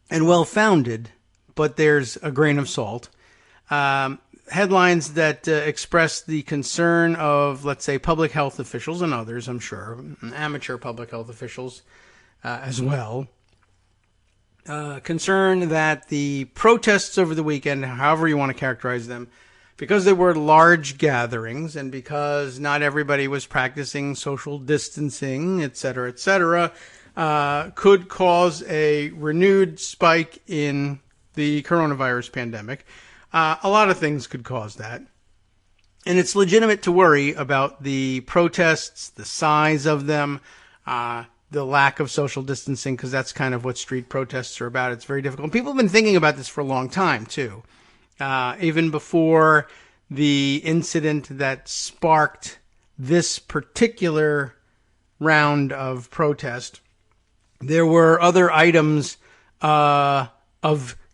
and well-founded, but there's a grain of salt. Headlines that express the concern of, let's say, public health officials and others, I'm sure, amateur public health officials as well. Concern that the protests over the weekend, however you want to characterize them, because they were large gatherings and because not everybody was practicing social distancing, et cetera, could cause a renewed spike in the coronavirus pandemic. A lot of things could cause that. And it's legitimate to worry about the protests, the size of them, the lack of social distancing, because that's kind of what street protests are about. It's very difficult. And people have been thinking about this for a long time, too. Even before the incident that sparked this particular round of protest, there were other items of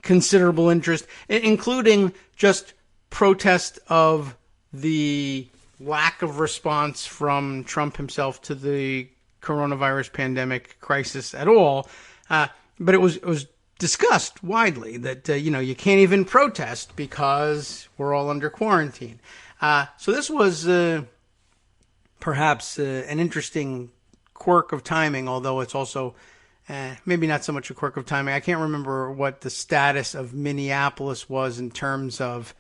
considerable interest, including just protest of the lack of response from Trump himself to the coronavirus pandemic crisis at all. But it was discussed widely that, you can't even protest because we're all under quarantine. So this was perhaps an interesting quirk of timing, although it's also maybe not so much a quirk of timing. I can't remember what the status of Minneapolis was in terms of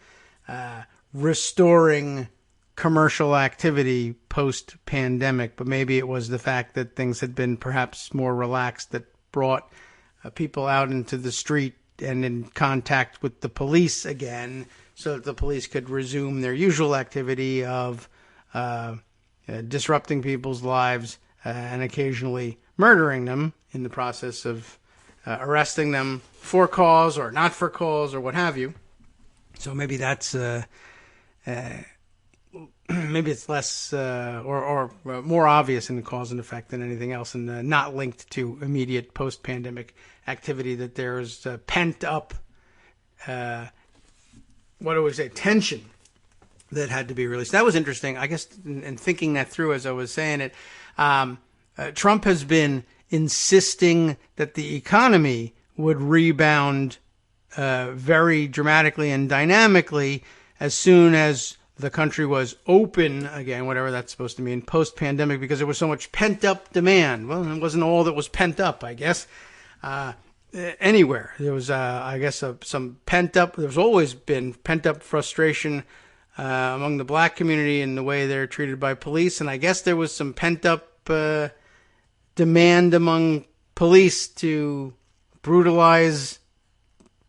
restoring commercial activity post-pandemic, but maybe it was the fact that things had been perhaps more relaxed that brought people out into the street and in contact with the police again, so that the police could resume their usual activity of disrupting people's lives and occasionally murdering them in the process of arresting them for cause or not for cause or what have you. So maybe that's maybe it's less or more obvious in the cause and effect than anything else, and not linked to immediate post-pandemic activity, that there's pent-up, tension that had to be released. That was interesting. I guess in thinking that through as I was saying it, Trump has been insisting that the economy would rebound very dramatically and dynamically as soon as the country was open again, whatever that's supposed to mean, post-pandemic, because there was so much pent-up demand. Well, it wasn't all that was pent up, I guess, anywhere. There was, I guess, some pent-up, there's always been pent-up frustration among the black community in the way they're treated by police, and I guess there was some pent-up demand among police to brutalize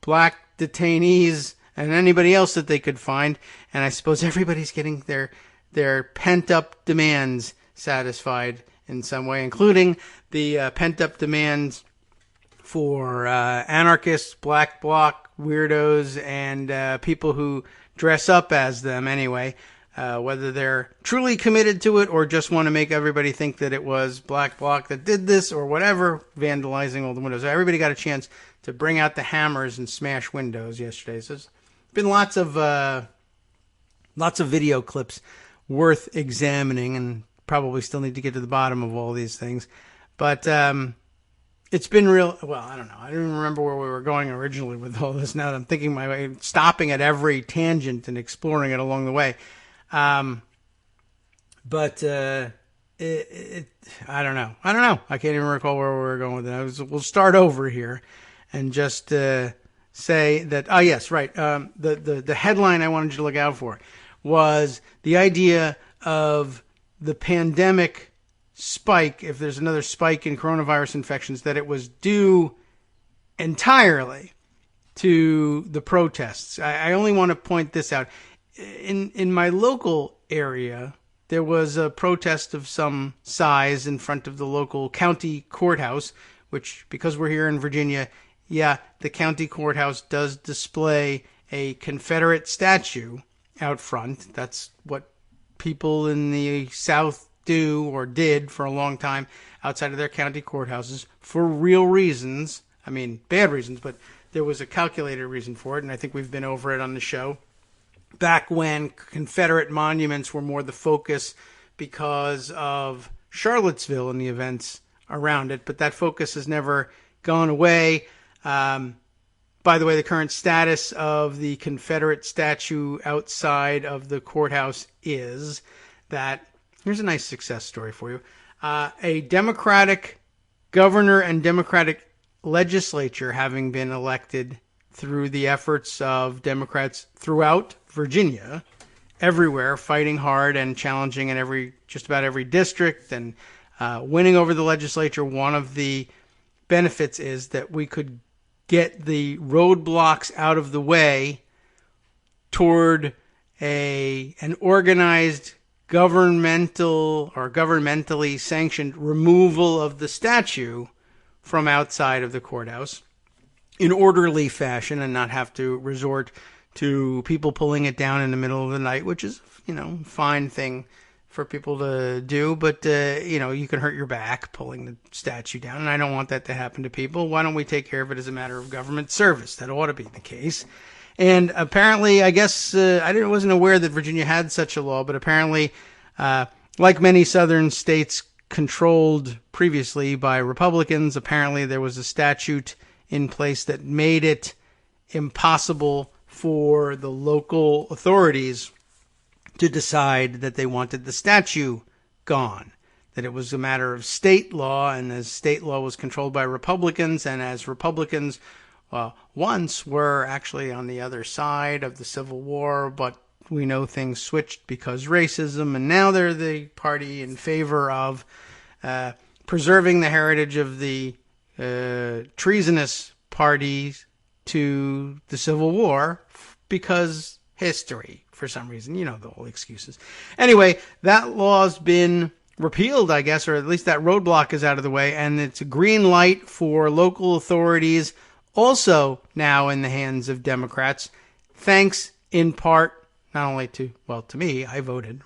black detainees and anybody else that they could find, and I suppose everybody's getting their pent-up demands satisfied in some way, including the pent-up demands for anarchists, black bloc weirdos, and people who dress up as them anyway, whether they're truly committed to it or just want to make everybody think that it was black bloc that did this or whatever, vandalizing all the windows. Everybody got a chance to bring out the hammers and smash windows yesterday. So there's been lots of video clips worth examining, and probably still need to get to the bottom of all these things. But it's been real. Well, I don't know. I don't even remember where we were going originally with all this. Now that I'm thinking my way, stopping at every tangent and exploring it along the way. I don't know. I can't even recall where we were going with it. We'll start over here and just say that, yes, right. The headline I wanted you to look out for was the idea of the pandemic spike, if there's another spike in coronavirus infections, that it was due entirely to the protests. I only want to point this out. In my local area, there was a protest of some size in front of the local county courthouse, which, because we're here in Virginia, yeah, the county courthouse does display a Confederate statue out front. That's what people in the South do or did for a long time outside of their county courthouses for real reasons. I mean, bad reasons, but there was a calculated reason for it, and I think we've been over it on the show. Back when Confederate monuments were more the focus because of Charlottesville and the events around it, but that focus has never gone away. By the way, the current status of the Confederate statue outside of the courthouse is that, here's a nice success story for you, a Democratic governor and Democratic legislature having been elected through the efforts of Democrats throughout Virginia, everywhere, fighting hard and challenging in just about every district and winning over the legislature. One of the benefits is that we could get the roadblocks out of the way toward an organized governmental or governmentally sanctioned removal of the statue from outside of the courthouse in orderly fashion, and not have to resort to people pulling it down in the middle of the night, which is, fine thing for people to do, but, you can hurt your back pulling the statue down, and I don't want that to happen to people. Why don't we take care of it as a matter of government service? That ought to be the case. And apparently, I guess, I wasn't aware that Virginia had such a law, but apparently, like many southern states controlled previously by Republicans, apparently there was a statute in place that made it impossible for the local authorities to decide that they wanted the statue gone, that it was a matter of state law, and as state law was controlled by Republicans, and as Republicans once were actually on the other side of the Civil War, but we know things switched because racism, and now they're the party in favor of preserving the heritage of the treasonous parties to the Civil War because history, for some reason. You know, the whole excuses. Anyway, that law's been repealed, I guess, or at least that roadblock is out of the way, and it's a green light for local authorities, also now in the hands of Democrats, thanks in part not only to me, I voted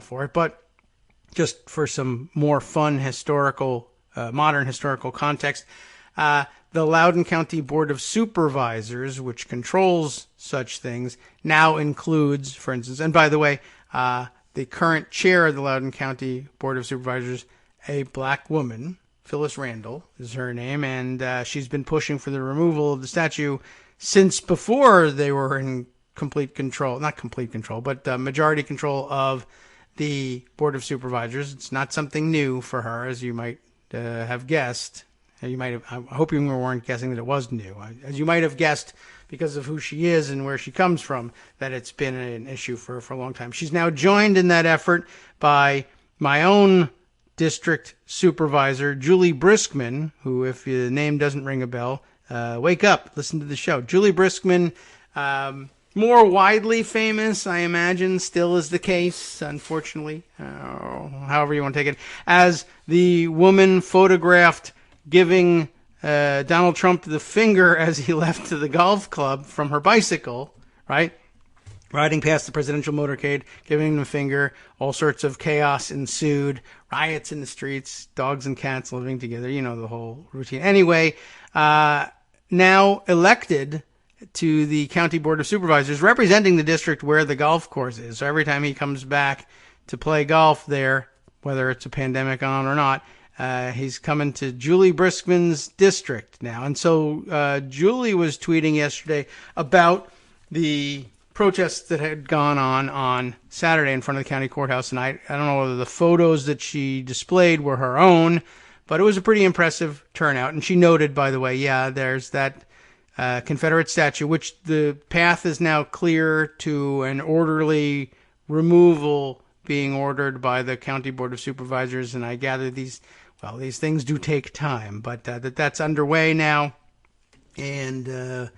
for it, but just for some more fun modern historical context, the Loudoun County Board of Supervisors, which controls such things, now includes, for instance, and by the way, the current chair of the Loudoun County Board of Supervisors, a black woman, Phyllis Randall is her name, and she's been pushing for the removal of the statue since before they were in complete control, not complete control, but majority control of the Board of Supervisors. It's not something new for her, as you might have guessed. I hope you weren't guessing that it was new. As you might have guessed, because of who she is and where she comes from, that it's been an issue for a long time. She's now joined in that effort by my own district supervisor, Julie Briskman, who, if the name doesn't ring a bell, wake up, listen to the show. Julie Briskman, more widely famous, I imagine, still is the case, unfortunately, however you want to take it, as the woman photographed giving Donald Trump the finger as he left to the golf club from her bicycle, right? Riding past the presidential motorcade, giving him the finger. All sorts of chaos ensued. Riots in the streets, dogs and cats living together. You know, the whole routine. Anyway, now elected to the County Board of Supervisors, representing the district where the golf course is. So every time he comes back to play golf there, whether it's a pandemic on or not, he's coming to Julie Briskman's district now. And so Julie was tweeting yesterday about the protests that had gone on Saturday in front of the county courthouse. And I don't know whether the photos that she displayed were her own, but it was a pretty impressive turnout. And she noted, by the way, there's that Confederate statue, which the path is now clear to an orderly removal being ordered by the County Board of Supervisors. And I gather these things do take time, but that's underway now, and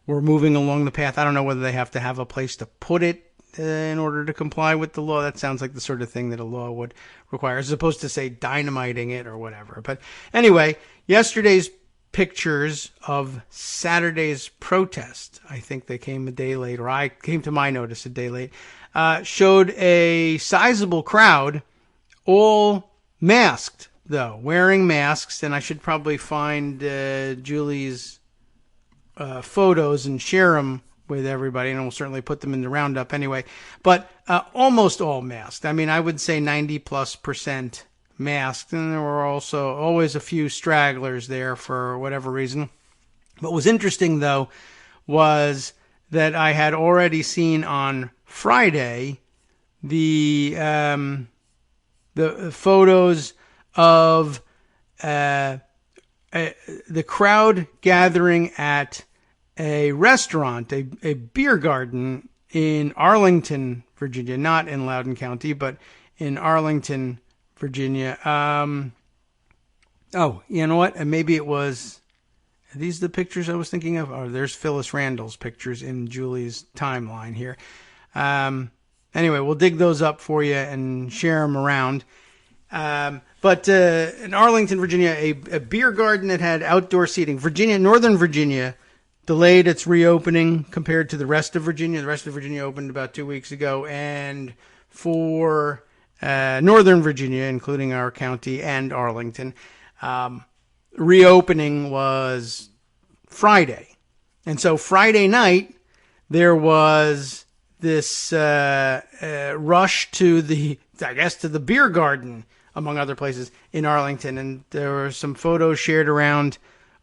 we're moving along the path. I don't know whether they have to have a place to put it in order to comply with the law. That sounds like the sort of thing that a law would require, as opposed to, say, dynamiting it or whatever. But anyway, yesterday's pictures of Saturday's protest, I think they came a day late, or I came to my notice a day late, showed a sizable crowd, all masked, though, wearing masks. And I should probably find Julie's photos and share them with everybody, and we'll certainly put them in the roundup anyway. But almost all masked. I mean, I would say 90+% masked, and there were also always a few stragglers there for whatever reason. What was interesting, though, was that I had already seen on Friday the photos of the crowd gathering at a restaurant, a beer garden in Arlington, Virginia, not in Loudoun County, but in Arlington, Virginia. Oh, you know what? And maybe it was, are these the pictures I was thinking of? Oh, there's Phyllis Randall's pictures in Julie's timeline here. Anyway, we'll dig those up for you and share them around. But in Arlington, Virginia, a beer garden that had outdoor seating. Northern Virginia delayed its reopening compared to the rest of Virginia. The rest of Virginia opened about 2 weeks ago. And for Northern Virginia, including our county and Arlington, reopening was Friday. And so Friday night, there was this rush to the beer garden, among other places, in Arlington. And there were some photos shared around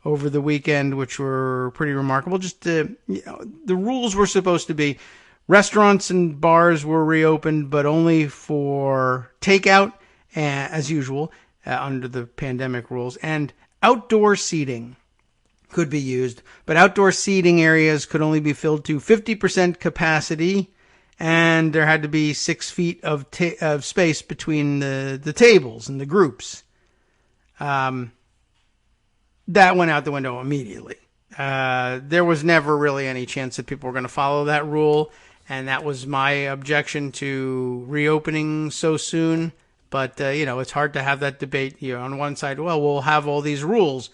over the weekend, which were pretty remarkable. Just the rules were supposed to be restaurants and bars were reopened, but only for takeout, as usual, under the pandemic rules. And outdoor seating could be used, but outdoor seating areas could only be filled to 50% capacity, and there had to be 6 feet of space between the tables and the groups. That went out the window immediately. There was never really any chance that people were going to follow that rule, and that was my objection to reopening so soon. But, it's hard to have that debate. On one side, well, we'll have all these rules,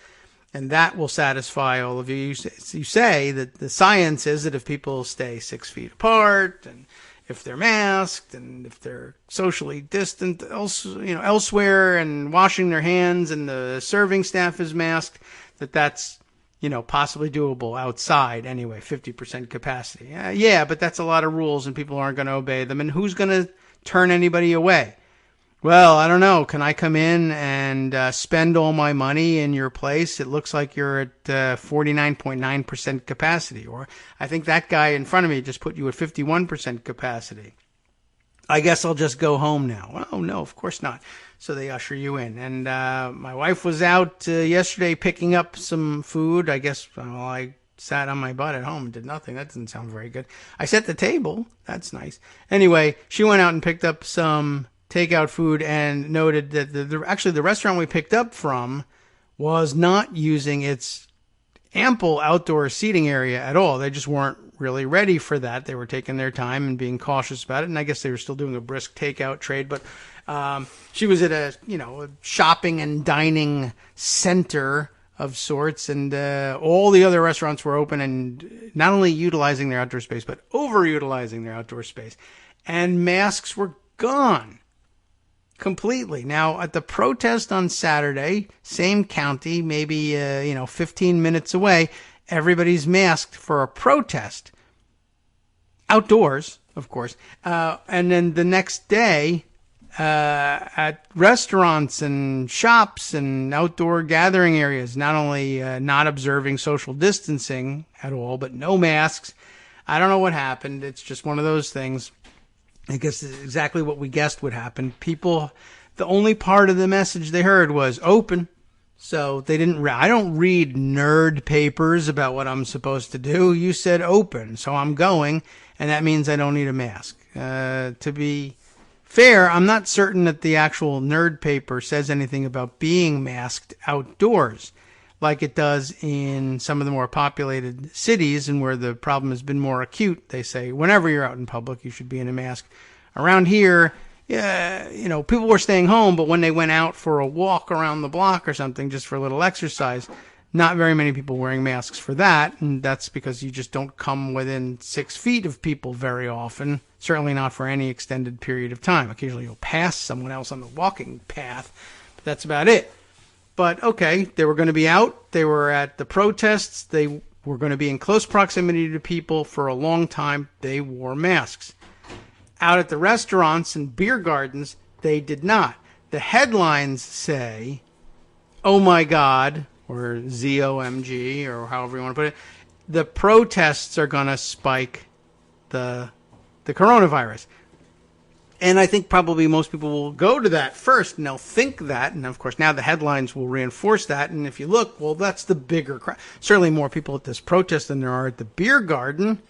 and that will satisfy all of you. You say that the science is that if people stay 6 feet apart, and if they're masked, and if they're socially distant elsewhere, and washing their hands, and the serving staff is masked, that's possibly doable outside anyway, 50% capacity. Yeah, but that's a lot of rules, and people aren't going to obey them. And who's going to turn anybody away? Well, I don't know. Can I come in and spend all my money in your place? It looks like you're at 49.9% capacity. Or I think that guy in front of me just put you at 51% capacity. I guess I'll just go home now. Oh, no, of course not. So they usher you in. And my wife was out yesterday picking up some food. I guess I sat on my butt at home and did nothing. That doesn't sound very good. I set the table. That's nice. Anyway, she went out and picked up some takeout food and noted that the restaurant we picked up from was not using its ample outdoor seating area at all. They just weren't really ready for that. They were taking their time and being cautious about it, and I guess they were still doing a brisk takeout trade. But she was at a shopping and dining center of sorts, and all the other restaurants were open and not only utilizing their outdoor space, but overutilizing their outdoor space. And masks were gone completely. Now, at the protest on Saturday, same county, maybe 15 minutes away, everybody's masked for a protest. Outdoors, of course. And then the next day, at restaurants and shops and outdoor gathering areas, not only not observing social distancing at all, but no masks. I don't know what happened. It's just one of those things. I guess it's exactly what we guessed would happen. People, the only part of the message they heard was open. So they didn't, I don't read nerd papers about what I'm supposed to do. You said open, so I'm going, and that means I don't need a mask. To be fair, I'm not certain that the actual nerd paper says anything about being masked outdoors, like it does in some of the more populated cities and where the problem has been more acute. They say whenever you're out in public, you should be in a mask. Around here, people were staying home, but when they went out for a walk around the block or something, just for a little exercise, not very many people wearing masks for that. And that's because you just don't come within 6 feet of people very often, certainly not for any extended period of time. Occasionally you'll pass someone else on the walking path, but that's about it. But okay, they were going to be out. They were at the protests. They were going to be in close proximity to people for a long time. They wore masks. Out at the restaurants and beer gardens, they did not. The headlines say, oh my God, or ZOMG, or however you want to put it, the protests are going to spike the coronavirus. And I think probably most people will go to that first, and they'll think that. And, of course, now the headlines will reinforce that. And if you look, well, that's the bigger crowd. Certainly more people at this protest than there are at the beer garden,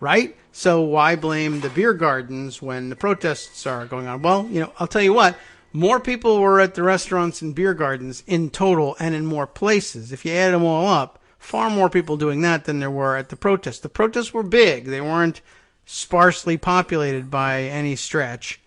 right? So why blame the beer gardens when the protests are going on? Well, I'll tell you what. More people were at the restaurants and beer gardens in total and in more places. If you add them all up, far more people doing that than there were at the protests. The protests were big. They weren't sparsely populated by any stretch.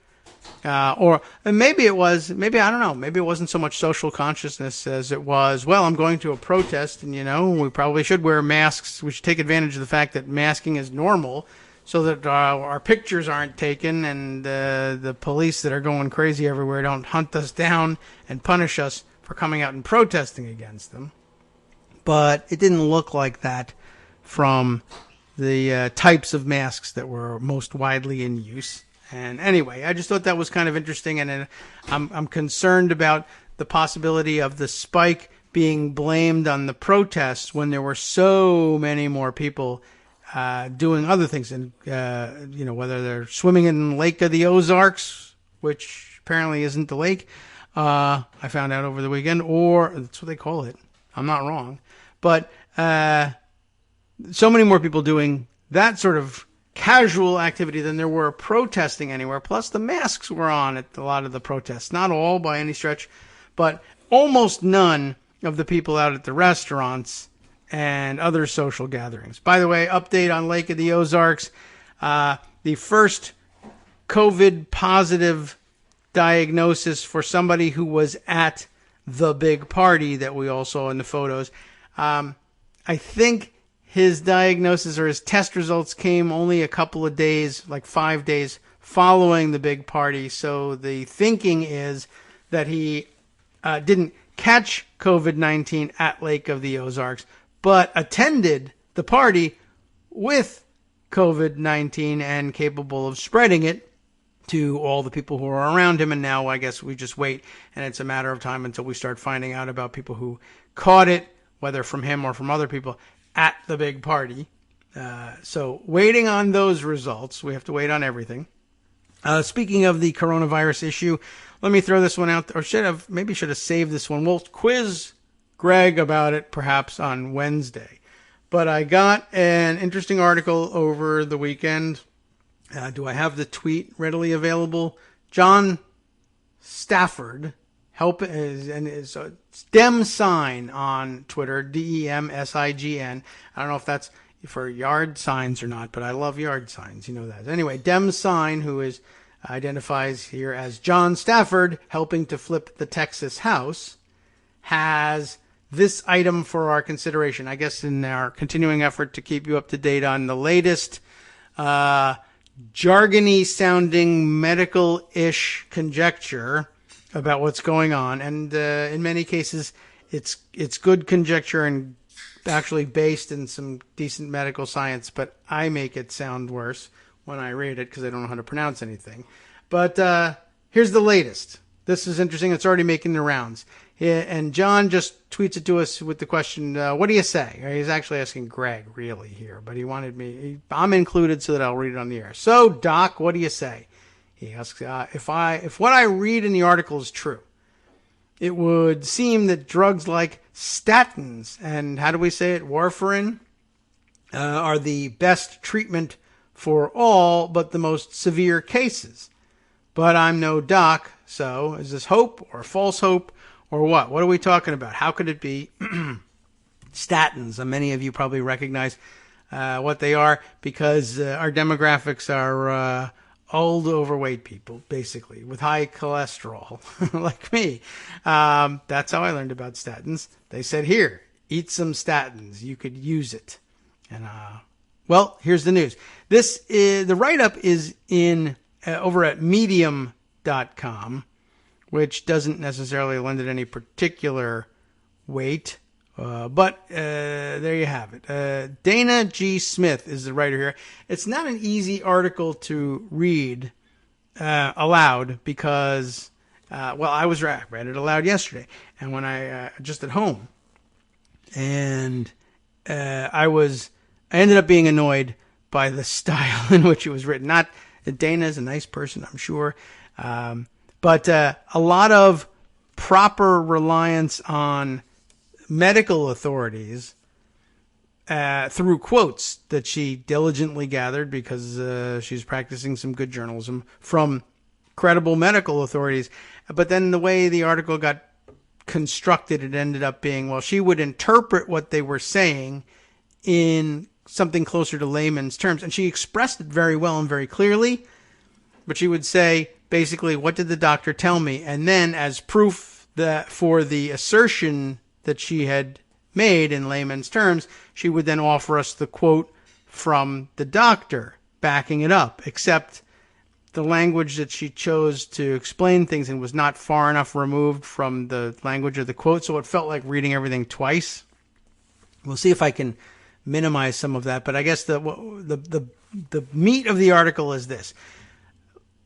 Or maybe it was, I don't know, maybe it wasn't so much social consciousness as it was, well, I'm going to a protest and, we probably should wear masks. We should take advantage of the fact that masking is normal so that our pictures aren't taken and the police that are going crazy everywhere don't hunt us down and punish us for coming out and protesting against them. But it didn't look like that from the types of masks that were most widely in use. And anyway, I just thought that was kind of interesting, and I'm concerned about the possibility of the spike being blamed on the protests when there were so many more people doing other things, and whether they're swimming in the Lake of the Ozarks, which apparently isn't the lake, I found out over the weekend, or that's what they call it. I'm not wrong, but so many more people doing that sort of casual activity than there were protesting anywhere. Plus, the masks were on at a lot of the protests. Not all by any stretch, but almost none of the people out at the restaurants and other social gatherings. By the way, update on Lake of the Ozarks. The first COVID positive diagnosis for somebody who was at the big party that we all saw in the photos. I think his diagnosis or his test results came only a couple of days, like 5 days following the big party. So the thinking is that he didn't catch COVID-19 at Lake of the Ozarks, but attended the party with COVID-19 and capable of spreading it to all the people who are around him. And now I guess we just wait, and it's a matter of time until we start finding out about people who caught it, whether from him or from other people, at the big party. So waiting on those results. We have to wait on everything. Speaking of the coronavirus issue, let me throw this one out, or should have saved this one. We'll quiz Greg about it perhaps on Wednesday. But I got an interesting article over the weekend. Do I have the tweet readily available? John Stafford is a Dem sign on Twitter, DEMSIGN. I don't know if that's for yard signs or not, but I love yard signs. You know that. Anyway, Dem sign, who identifies here as John Stafford, helping to flip the Texas House, has this item for our consideration. I guess in our continuing effort to keep you up to date on the latest jargony sounding medical-ish conjecture about what's going on. And in many cases, it's good conjecture and actually based in some decent medical science, but I make it sound worse when I read it because I don't know how to pronounce anything. But here's the latest. This is interesting. It's already making the rounds. And John just tweets it to us with the question, what do you say? He's actually asking Greg, really, here. But he wanted me, I'm included so that I'll read it on the air. So, Doc, what do you say? He asks, if what I read in the article is true, it would seem that drugs like statins and, how do we say it, warfarin, are the best treatment for all but the most severe cases. But I'm no doc, so is this hope or false hope or what? What are we talking about? How could it be? Statins, many of you probably recognize what they are because our demographics are old, overweight people, basically, with high cholesterol, like me. That's how I learned about statins. They said, here, eat some statins. You could use it. And, well, here's the news. The write-up is in over at medium.com, which doesn't necessarily lend it any particular weight. But there you have it. Dana G. Smith is the writer here. It's not an easy article to read aloud because, I read it aloud yesterday. And when I just at home. And I ended up being annoyed by the style in which it was written. Not Dana is a nice person, I'm sure. But a lot of proper reliance on medical authorities through quotes that she diligently gathered because she's practicing some good journalism from credible medical authorities. But then the way the article got constructed, it ended up being, well, she would interpret what they were saying in something closer to layman's terms. And she expressed it very well and very clearly. But she would say, basically, what did the doctor tell me? And then as proof that for the assertion that she had made in layman's terms, she would then offer us the quote from the doctor backing it up, except the language that she chose to explain things and was not far enough removed from the language of the quote, so it felt like reading everything twice. We'll see if I can minimize some of that, but I guess the meat of the article is this.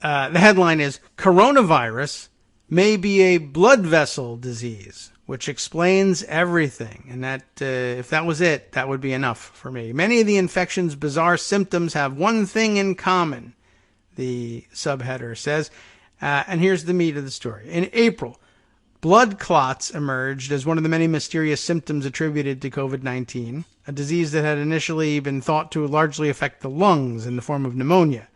The headline is, Coronavirus may be a blood vessel disease, which explains everything. And that, if that was it, that would be enough for me. Many of the infection's bizarre symptoms have one thing in common, the subheader says. And here's the meat of the story. In April, Blood clots emerged as one of the many mysterious symptoms attributed to COVID-19, a disease that had initially been thought to largely affect the lungs in the form of pneumonia.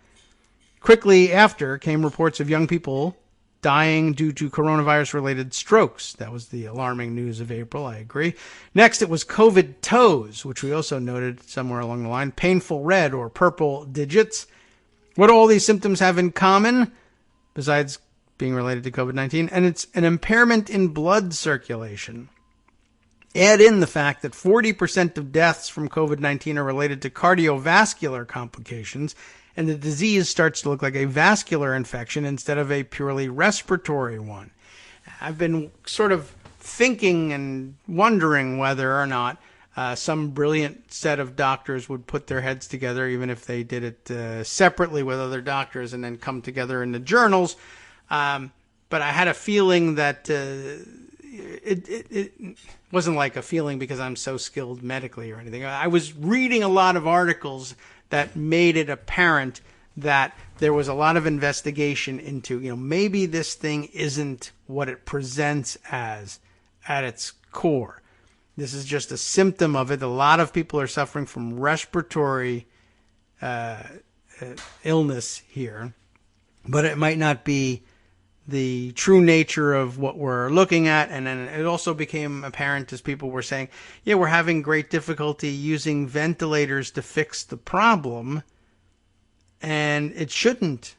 Quickly after came reports of young people dying due to coronavirus-related strokes. That was the alarming news of April, I agree. Next, it was COVID toes, which we also noted somewhere along the line, painful red or purple digits. What do all these symptoms have in common, besides being related to COVID-19? And it's an impairment in blood circulation. Add in the fact that 40% of deaths from COVID-19 are related to cardiovascular complications, and the disease starts to look like a vascular infection instead of a purely respiratory one. I've been sort of thinking and wondering whether or not some brilliant set of doctors would put their heads together, even if they did it separately with other doctors and then come together in the journals. But I had a feeling that it wasn't like a feeling because I'm so skilled medically or anything. I was reading a lot of articles that made it apparent that there was a lot of investigation into, maybe this thing isn't what it presents as at its core. This is just a symptom of it. A lot of people are suffering from respiratory illness here, but it might not be the true nature of what we're looking at. And then it also became apparent as people were saying, we're having great difficulty using ventilators to fix the problem. And it shouldn't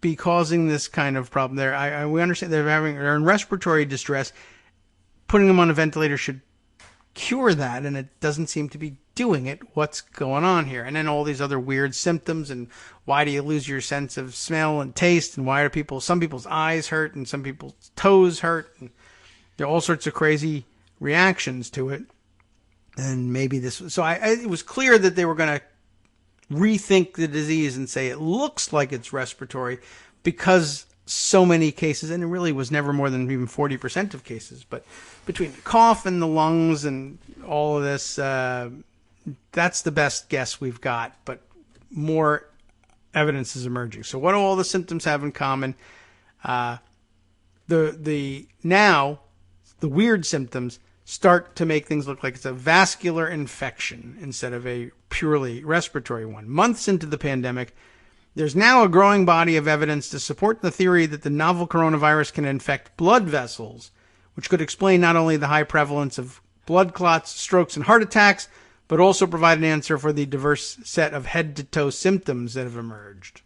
be causing this kind of problem there. We understand they're in respiratory distress. Putting them on a ventilator should cure that, and it doesn't seem to be doing it. What's going on here? And then all these other weird symptoms, and why do you lose your sense of smell and taste, and why are some people's eyes hurt and some people's toes hurt, and there are all sorts of crazy reactions to it. And maybe it was clear that they were going to rethink the disease and say it looks like it's respiratory because so many cases, and it really was never more than even 40% of cases, but between the cough and the lungs and all of this, that's the best guess we've got, but more evidence is emerging. So what do all the symptoms have in common? The weird symptoms start to make things look like it's a vascular infection instead of a purely respiratory one. Months into the pandemic, there's now a growing body of evidence to support the theory that the novel coronavirus can infect blood vessels, which could explain not only the high prevalence of blood clots, strokes, and heart attacks, but also provide an answer for the diverse set of head-to-toe symptoms that have emerged.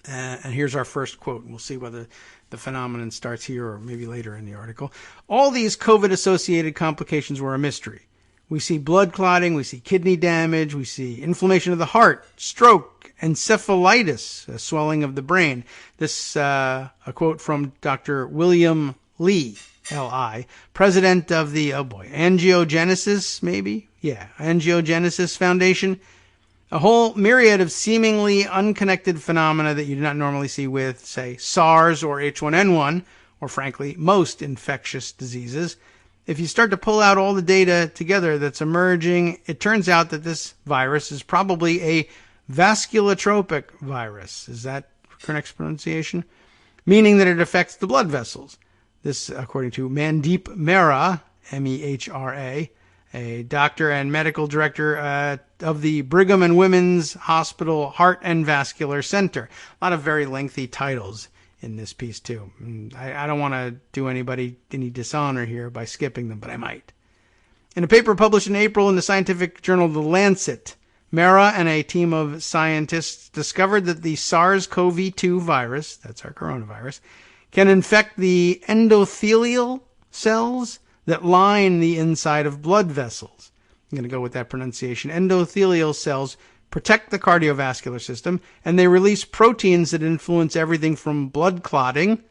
And here's our first quote. We'll see whether the phenomenon starts here or maybe later in the article. All these COVID-associated complications were a mystery. We see blood clotting, we see kidney damage, we see inflammation of the heart, stroke, encephalitis, a swelling of the brain. This, a quote from Dr. William Lee, L.I., president of the, Angiogenesis Foundation. A whole myriad of seemingly unconnected phenomena that you do not normally see with, say, SARS or H1N1, or frankly, most infectious diseases. If you start to pull out all the data together that's emerging, it turns out that this virus is probably a vasculotropic virus. Is that correct pronunciation? Meaning that it affects the blood vessels. This, according to Mandeep Mehra, M-E-H-R-A, a doctor and medical director of the Brigham and Women's Hospital Heart and Vascular Center. A lot of very lengthy titles in this piece, too. I don't want to do anybody any dishonor here by skipping them, but I might. In a paper published in April in the scientific journal The Lancet, Mehra and a team of scientists discovered that the SARS-CoV-2 virus, that's our coronavirus, can infect the endothelial cells that line the inside of blood vessels. I'm going to go with that pronunciation. Endothelial cells protect the cardiovascular system, and they release proteins that influence everything from blood clotting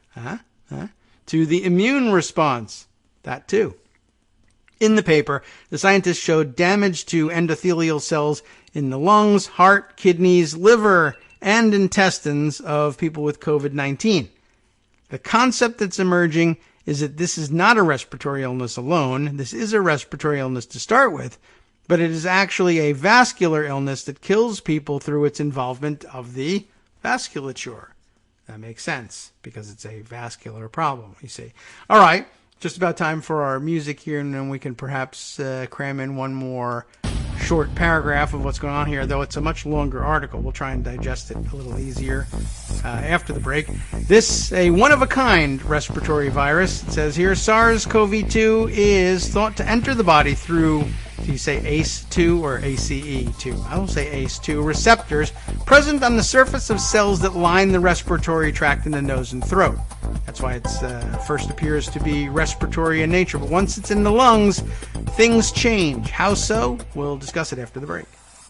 to the immune response. That too. In the paper, the scientists showed damage to endothelial cells in the lungs, heart, kidneys, liver, and intestines of people with COVID-19. The concept that's emerging is that this is not a respiratory illness alone. This is a respiratory illness to start with, but it is actually a vascular illness that kills people through its involvement of the vasculature. That makes sense because it's a vascular problem, you see. All right, just about time for our music here, and then we can perhaps cram in one more short paragraph of what's going on here, though it's a much longer article. We'll try and digest it a little easier after the break. This, a one-of-a-kind respiratory virus. It says here, SARS-CoV-2 is thought to enter the body through, do you say ACE2 or ACE2? I will say ACE2 receptors present on the surface of cells that line the respiratory tract in the nose and throat. That's why it first appears to be respiratory in nature. But once it's in the lungs, things change. How so? We'll discuss it after the break.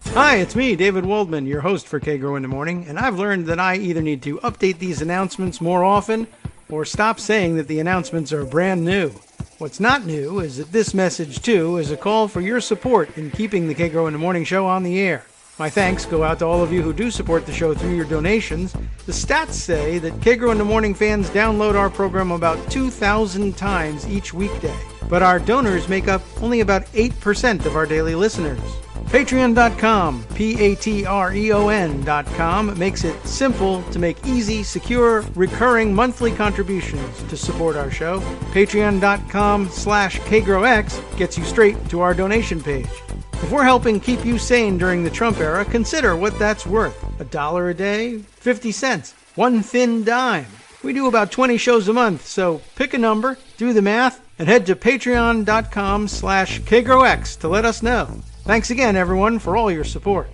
Hi, it's me, David Waldman, your host for Kagro in the Morning, and I've learned that I either need to update these announcements more often or stop saying that the announcements are brand new. What's not new is that this message, too, is a call for your support in keeping the Kagro in the Morning show on the air. My thanks go out to all of you who do support the show through your donations. The stats say that Kagro in the Morning fans download our program about 2,000 times each weekday, but our donors make up only about 8% of our daily listeners. Patreon.com, Patreon.com, makes it simple to make easy, secure, recurring monthly contributions to support our show. Patreon.com/KagroX gets you straight to our donation page. If we're helping keep you sane during the Trump era, consider what that's worth. $1 a day? 50 cents? One thin dime? We do about 20 shows a month, so pick a number, do the math, and head to Patreon.com/KagroX to let us know. Thanks again, everyone, for all your support.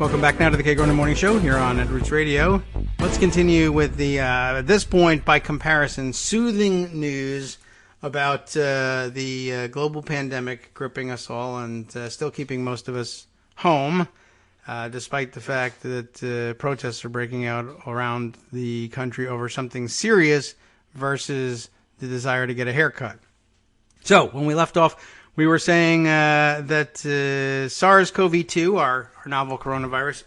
Welcome back now to the Kagro in the Morning Show here on Roots Radio. Let's continue with the, at this point, by comparison, soothing news about the global pandemic gripping us all and still keeping most of us home, despite the fact that protests are breaking out around the country over something serious versus the desire to get a haircut. So, when we left off, we were saying that SARS-CoV-2, our novel coronavirus,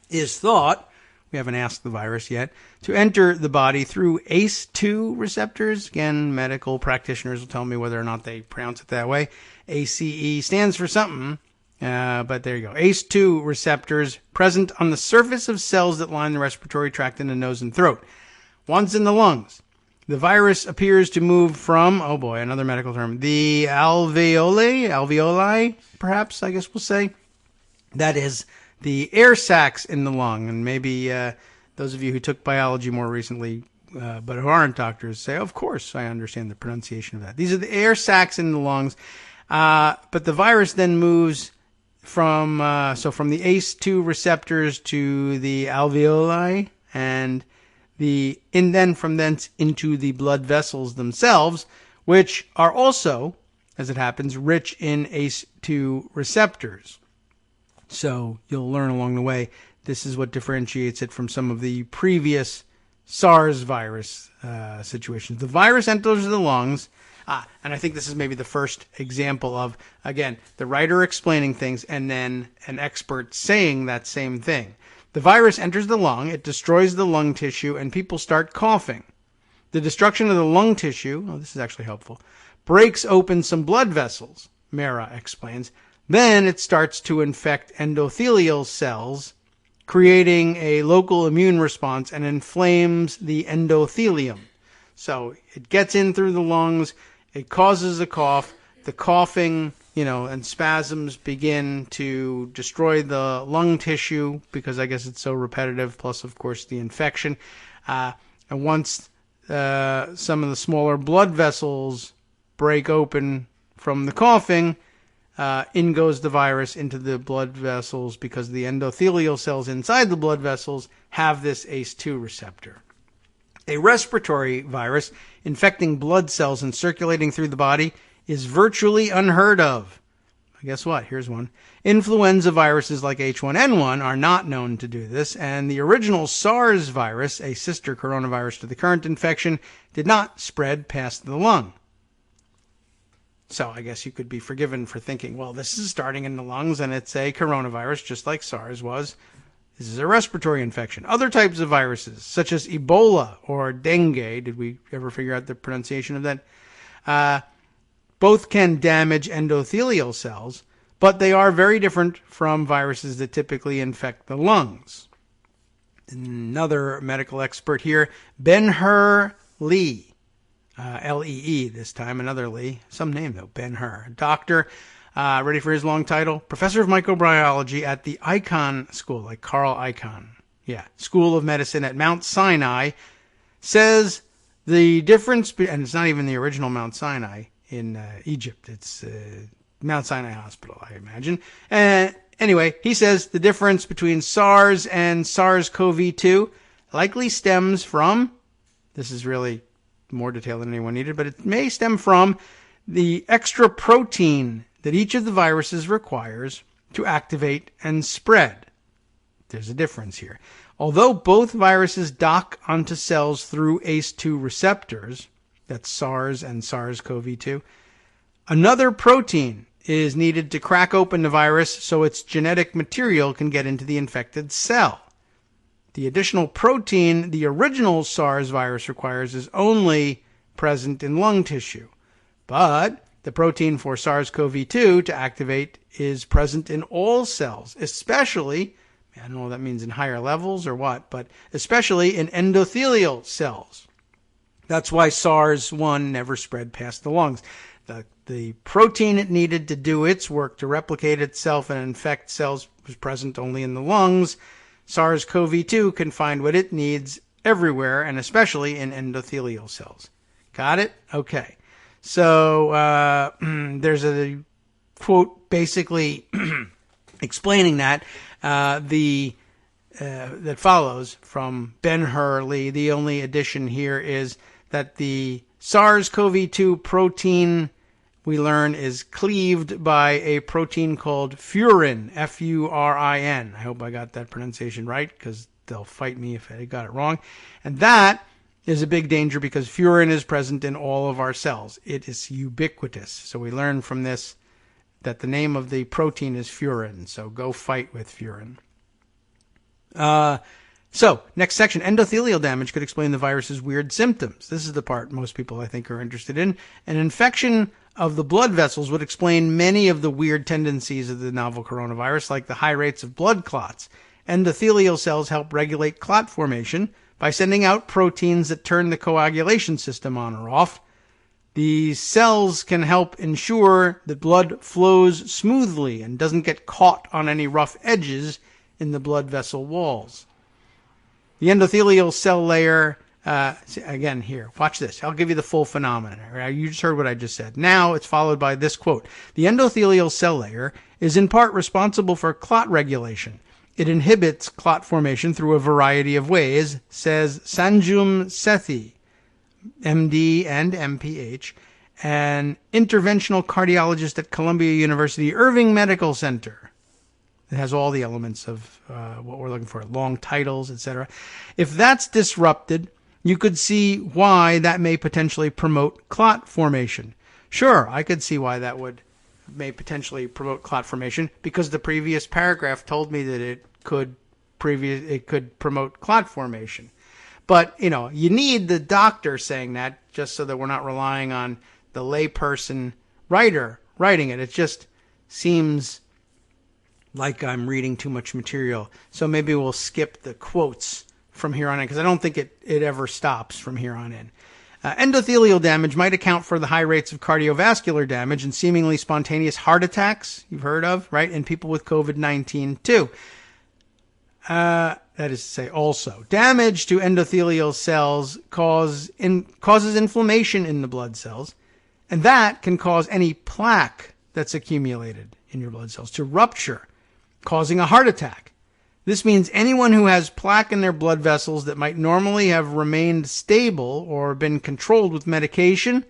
is thought, we haven't asked the virus yet, to enter the body through ACE2 receptors. Again, medical practitioners will tell me whether or not they pronounce it that way. ACE stands for something, but there you go. ACE2 receptors present on the surface of cells that line the respiratory tract in the nose and throat. Once in the lungs, the virus appears to move from, oh boy, another medical term, the alveoli, perhaps, I guess we'll say. That is the air sacs in the lung. And maybe those of you who took biology more recently, but who aren't doctors, say, of course, I understand the pronunciation of that. These are the air sacs in the lungs. But the virus then moves from the ACE2 receptors to the alveoli and then from thence into the blood vessels themselves, which are also, as it happens, rich in ACE2 receptors. So you'll learn along the way, this is what differentiates it from some of the previous SARS virus situations. The virus enters the lungs, and I think this is maybe the first example of, again, the writer explaining things and then an expert saying that same thing. The virus enters the lung, it destroys the lung tissue, and people start coughing. The destruction of the lung tissue, this is actually helpful, breaks open some blood vessels, Mera explains. Then it starts to infect endothelial cells, creating a local immune response and inflames the endothelium. So it gets in through the lungs, it causes a cough, the coughing, and spasms begin to destroy the lung tissue because I guess it's so repetitive, plus, of course, the infection. And once some of the smaller blood vessels break open from the coughing, in goes the virus into the blood vessels because the endothelial cells inside the blood vessels have this ACE2 receptor. A respiratory virus infecting blood cells and circulating through the body is virtually unheard of. Guess what? Here's one. Influenza viruses like H1N1 are not known to do this, and the original SARS virus, a sister coronavirus to the current infection, did not spread past the lung. So I guess you could be forgiven for thinking, well, this is starting in the lungs and it's a coronavirus just like SARS was. This is a respiratory infection. Other types of viruses, such as Ebola or dengue, did we ever figure out the pronunciation of that? Both can damage endothelial cells, but they are very different from viruses that typically infect the lungs. Another medical expert here, Ben-Hur Lee, L-E-E this time, another Lee, some name though, Ben-Hur, doctor, ready for his long title, professor of microbiology at the Icahn School, like Carl Icahn, School of Medicine at Mount Sinai, says the difference, and it's not even the original Mount Sinai in Egypt, it's Mount Sinai Hospital, I imagine. Anyway, he says the difference between SARS and SARS-CoV-2 likely stems from, this is really more detail than anyone needed, but it may stem from the extra protein that each of the viruses requires to activate and spread. There's a difference here. Although both viruses dock onto cells through ACE2 receptors, that's SARS and SARS-CoV-2, another protein is needed to crack open the virus so its genetic material can get into the infected cell. The additional protein the original SARS virus requires is only present in lung tissue, but the protein for SARS-CoV-2 to activate is present in all cells, especially, I don't know what that means in higher levels or what, but especially in endothelial cells. That's why SARS-1 never spread past the lungs. The protein it needed to do its work to replicate itself and infect cells was present only in the lungs. SARS-CoV-2 can find what it needs everywhere, and especially in endothelial cells. Got it? Okay. So there's a quote basically explaining that that follows from Ben-Hur Lee. The only addition here is that the SARS-CoV-2 protein, we learn, is cleaved by a protein called furin, F-U-R-I-N. I hope I got that pronunciation right, because they'll fight me if I got it wrong. And that is a big danger because furin is present in all of our cells. It is ubiquitous. So we learn from this that the name of the protein is furin. So go fight with furin. So, next section, endothelial damage could explain the virus's weird symptoms. This is the part most people, I think, are interested in. An infection of the blood vessels would explain many of the weird tendencies of the novel coronavirus, like the high rates of blood clots. Endothelial cells help regulate clot formation by sending out proteins that turn the coagulation system on or off. These cells can help ensure that blood flows smoothly and doesn't get caught on any rough edges in the blood vessel walls. The endothelial cell layer, again here, watch this. I'll give you the full phenomenon. Right? You just heard what I just said. Now it's followed by this quote. The endothelial cell layer is in part responsible for clot regulation. It inhibits clot formation through a variety of ways, says Sanjum Sethi, MD and MPH, an interventional cardiologist at Columbia University Irving Medical Center. It has all the elements of what we're looking for, long titles, etc. If that's disrupted, you could see why that may potentially promote clot formation. Sure, I could see why that may potentially promote clot formation, because the previous paragraph told me that it could promote clot formation. But, you need the doctor saying that just so that we're not relying on the layperson writing it. It just seems like I'm reading too much material. So maybe we'll skip the quotes from here on in, because I don't think it ever stops from here on in. Endothelial damage might account for the high rates of cardiovascular damage and seemingly spontaneous heart attacks you've heard of, right, in people with COVID-19 too. That is to say, also, damage to endothelial cells causes inflammation in the blood cells, and that can cause any plaque that's accumulated in your blood cells to rupture, causing a heart attack. This means anyone who has plaque in their blood vessels that might normally have remained stable or been controlled with medication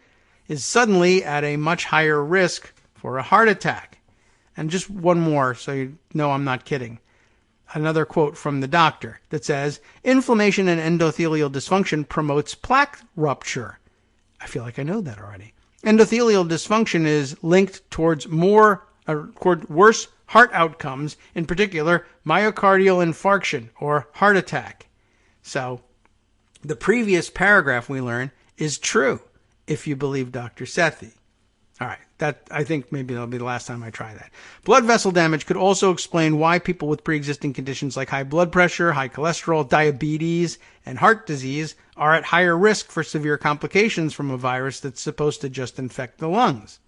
is suddenly at a much higher risk for a heart attack. And just one more, so you know I'm not kidding. Another quote from the doctor that says, inflammation and endothelial dysfunction promotes plaque rupture. I feel like I know that already. Endothelial dysfunction is linked towards worse heart outcomes, in particular myocardial infarction or heart attack. So the previous paragraph we learn is true if you believe Dr. Sethi. All right, I think maybe that'll be the last time I try that. Blood vessel damage could also explain why people with pre-existing conditions like high blood pressure, high cholesterol, diabetes, and heart disease are at higher risk for severe complications from a virus that's supposed to just infect the lungs.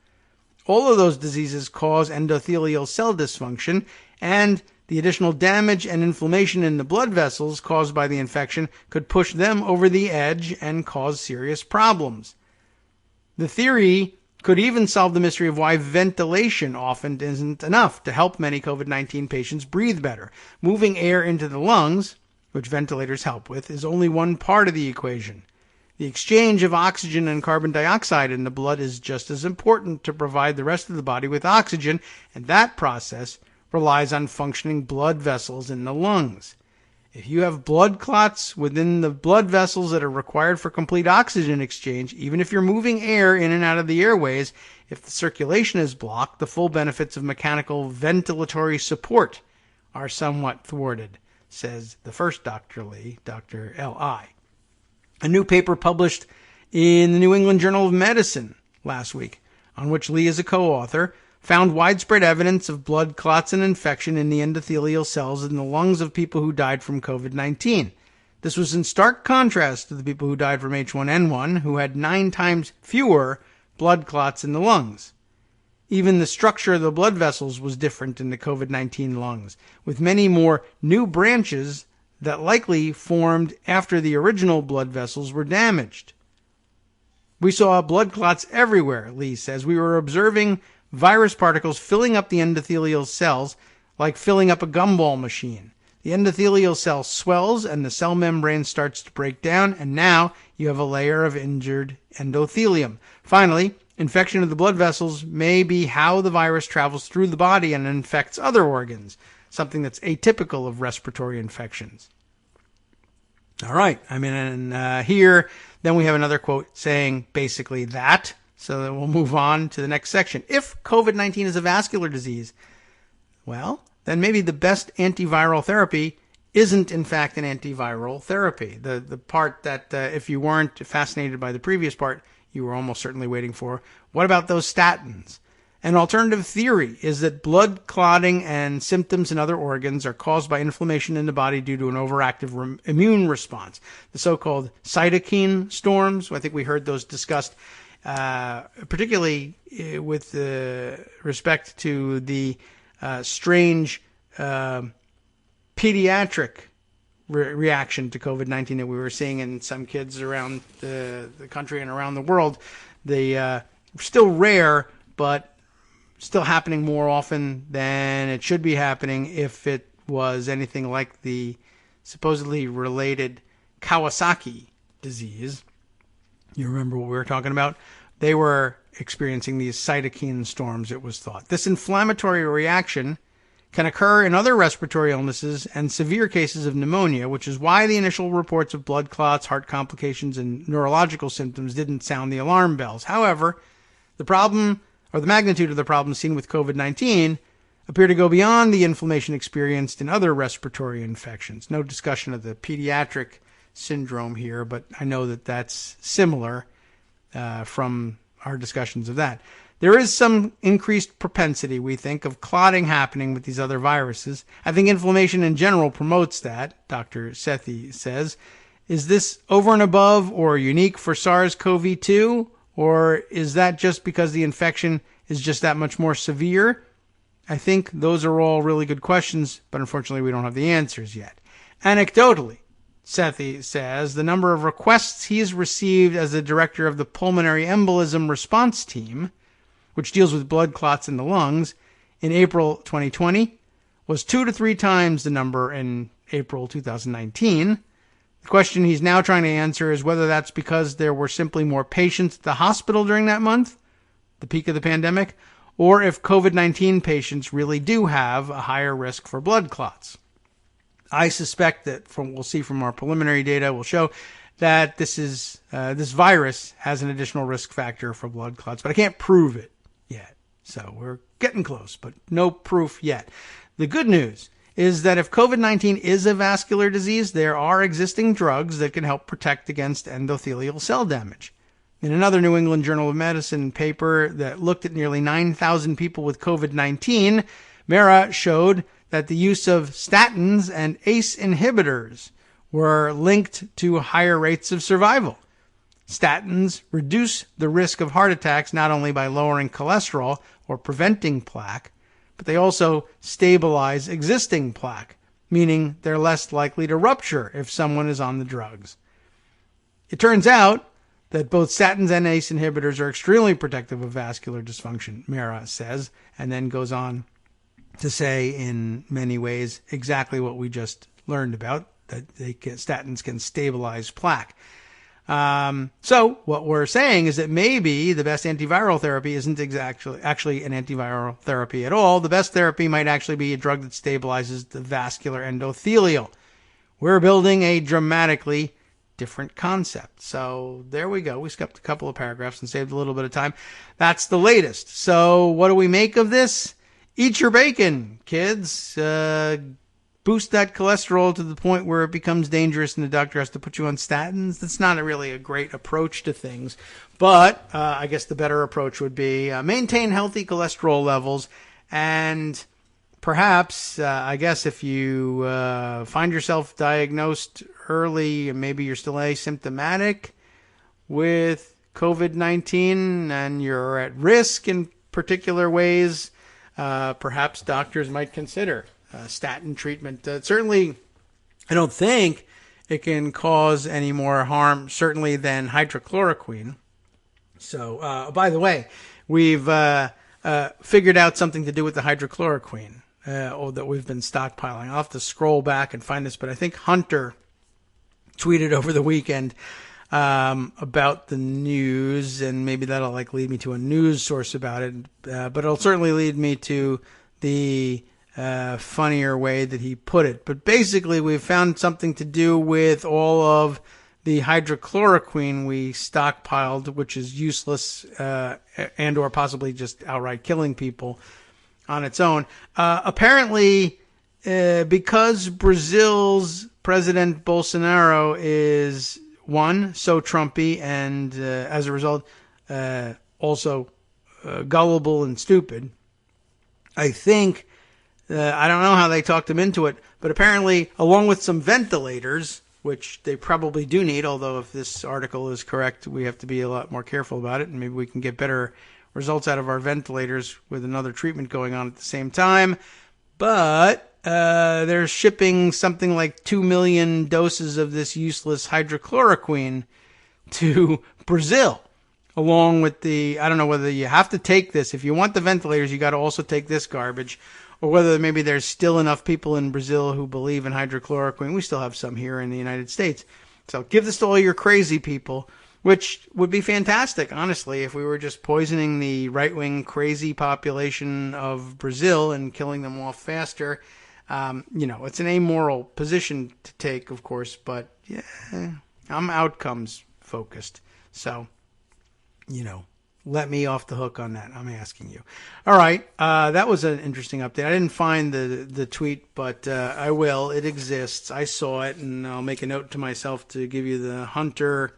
All of those diseases cause endothelial cell dysfunction, and the additional damage and inflammation in the blood vessels caused by the infection could push them over the edge and cause serious problems. The theory could even solve the mystery of why ventilation often isn't enough to help many COVID-19 patients breathe better. Moving air into the lungs, which ventilators help with, is only one part of the equation. The exchange of oxygen and carbon dioxide in the blood is just as important to provide the rest of the body with oxygen, and that process relies on functioning blood vessels in the lungs. If you have blood clots within the blood vessels that are required for complete oxygen exchange, even if you're moving air in and out of the airways, if the circulation is blocked, the full benefits of mechanical ventilatory support are somewhat thwarted, says the first Dr. Lee, Dr. L.I. A new paper published in the New England Journal of Medicine last week, on which Lee is a co-author, found widespread evidence of blood clots and infection in the endothelial cells in the lungs of people who died from COVID-19. This was in stark contrast to the people who died from H1N1, who had 9 times fewer blood clots in the lungs. Even the structure of the blood vessels was different in the COVID-19 lungs, with many more new branches that likely formed after the original blood vessels were damaged. We saw blood clots everywhere, Lee says. We were observing virus particles filling up the endothelial cells like filling up a gumball machine. The endothelial cell swells and the cell membrane starts to break down, and now you have a layer of injured endothelium. Finally, infection of the blood vessels may be how the virus travels through the body and infects other organs, something that's atypical of respiratory infections. All right, here, then we have another quote saying basically that. So then we'll move on to the next section. If COVID-19 is a vascular disease, well, then maybe the best antiviral therapy isn't in fact an antiviral therapy. The part that if you weren't fascinated by the previous part, you were almost certainly waiting for. What about those statins? An alternative theory is that blood clotting and symptoms in other organs are caused by inflammation in the body due to an overactive immune response. The so-called cytokine storms, I think we heard those discussed particularly with respect to the strange pediatric reaction to COVID-19 that we were seeing in some kids around the country and around the world. They still rare, but still happening more often than it should be happening if it was anything like the supposedly related Kawasaki disease. You remember what we were talking about? They were experiencing these cytokine storms, it was thought. This inflammatory reaction can occur in other respiratory illnesses and severe cases of pneumonia, which is why the initial reports of blood clots, heart complications, and neurological symptoms didn't sound the alarm bells. However, the problem, or the magnitude of the problem seen with COVID-19, appear to go beyond the inflammation experienced in other respiratory infections. No discussion of the pediatric syndrome here, but I know that that's similar from our discussions of that. There is some increased propensity, we think, of clotting happening with these other viruses. I think inflammation in general promotes that, Dr. Sethi says. Is this over and above or unique for SARS-CoV-2? Or is that just because the infection is just that much more severe? I think those are all really good questions, but unfortunately we don't have the answers yet. Anecdotally, Sethi says the number of requests he's received as the director of the Pulmonary Embolism Response Team, which deals with blood clots in the lungs, in April 2020 was 2 to 3 times the number in April 2019. The question he's now trying to answer is whether that's because there were simply more patients at the hospital during that month, the peak of the pandemic, or if COVID-19 patients really do have a higher risk for blood clots. I suspect that we'll see from our preliminary data will show that this virus has an additional risk factor for blood clots, but I can't prove it yet. So we're getting close, but no proof yet. The good news is that if COVID-19 is a vascular disease, there are existing drugs that can help protect against endothelial cell damage. In another New England Journal of Medicine paper that looked at nearly 9,000 people with COVID-19, Mehra showed that the use of statins and ACE inhibitors were linked to higher rates of survival. Statins reduce the risk of heart attacks not only by lowering cholesterol or preventing plaque, but they also stabilize existing plaque, meaning they're less likely to rupture if someone is on the drugs. It turns out that both statins and ACE inhibitors are extremely protective of vascular dysfunction, Mehra says, and then goes on to say in many ways exactly what we just learned about, that statins can stabilize plaque. So what we're saying is that maybe the best antiviral therapy isn't actually an antiviral therapy at all. The best therapy might actually be a drug that stabilizes the vascular endothelial. We're building a dramatically different concept. So there we go. We skipped a couple of paragraphs and saved a little bit of time. That's the latest. So what do we make of this? Eat your bacon, kids. Boost that cholesterol to the point where it becomes dangerous and the doctor has to put you on statins. That's not really a great approach to things. But I guess the better approach would be maintain healthy cholesterol levels. And perhaps, I guess if you find yourself diagnosed early and maybe you're still asymptomatic with COVID-19 and you're at risk in particular ways, perhaps doctors might consider statin treatment. Certainly, I don't think it can cause any more harm, certainly, than hydrochloroquine. So, by the way, we've figured out something to do with the hydrochloroquine that we've been stockpiling. I'll have to scroll back and find this, but I think Hunter tweeted over the weekend about the news, and maybe that'll lead me to a news source about it. But it'll certainly lead me to the funnier way that he put it. But basically, we've found something to do with all of the hydrochloroquine we stockpiled, which is useless and or possibly just outright killing people on its own. Apparently, because Brazil's President Bolsonaro is, one, so Trumpy, and as a result, also gullible and stupid, I think, I don't know how they talked him into it, but apparently, along with some ventilators, which they probably do need, although if this article is correct, we have to be a lot more careful about it, and maybe we can get better results out of our ventilators with another treatment going on at the same time. But they're shipping something like 2 million doses of this useless hydrochloroquine to Brazil, along with the, I don't know whether you have to take this. If you want the ventilators, you got to also take this garbage, or whether maybe there's still enough people in Brazil who believe in hydrochloroquine. We still have some here in the United States. So give this to all your crazy people, which would be fantastic, honestly, if we were just poisoning the right-wing crazy population of Brazil and killing them off faster. It's an amoral position to take, of course, but yeah, I'm outcomes focused. So, let me off the hook on that. I'm asking you. All right. That was an interesting update. I didn't find the tweet, but I will. It exists. I saw it, and I'll make a note to myself to give you the Hunter,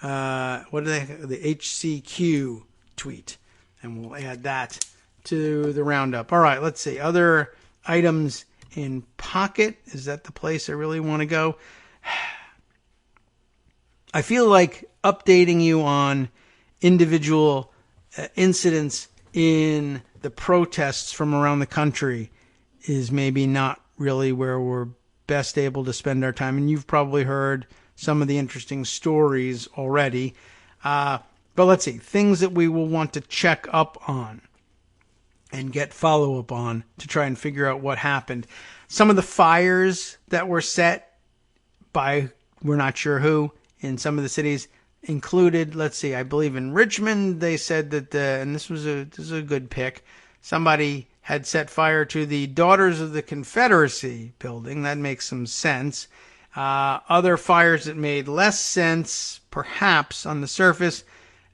the HCQ tweet, and we'll add that to the roundup. All right. Let's see. Other items in Pocket. Is that the place I really want to go? I feel like updating you on individual incidents in the protests from around the country is maybe not really where we're best able to spend our time. And you've probably heard some of the interesting stories already. But let's see, things that we will want to check up on and get follow-up on to try and figure out what happened. Some of the fires that were set by, we're not sure who, in some of the cities included, let's see, I believe in Richmond, they said that, and this is a good pick, somebody had set fire to the Daughters of the Confederacy building. That makes some sense. Other fires that made less sense, perhaps on the surface,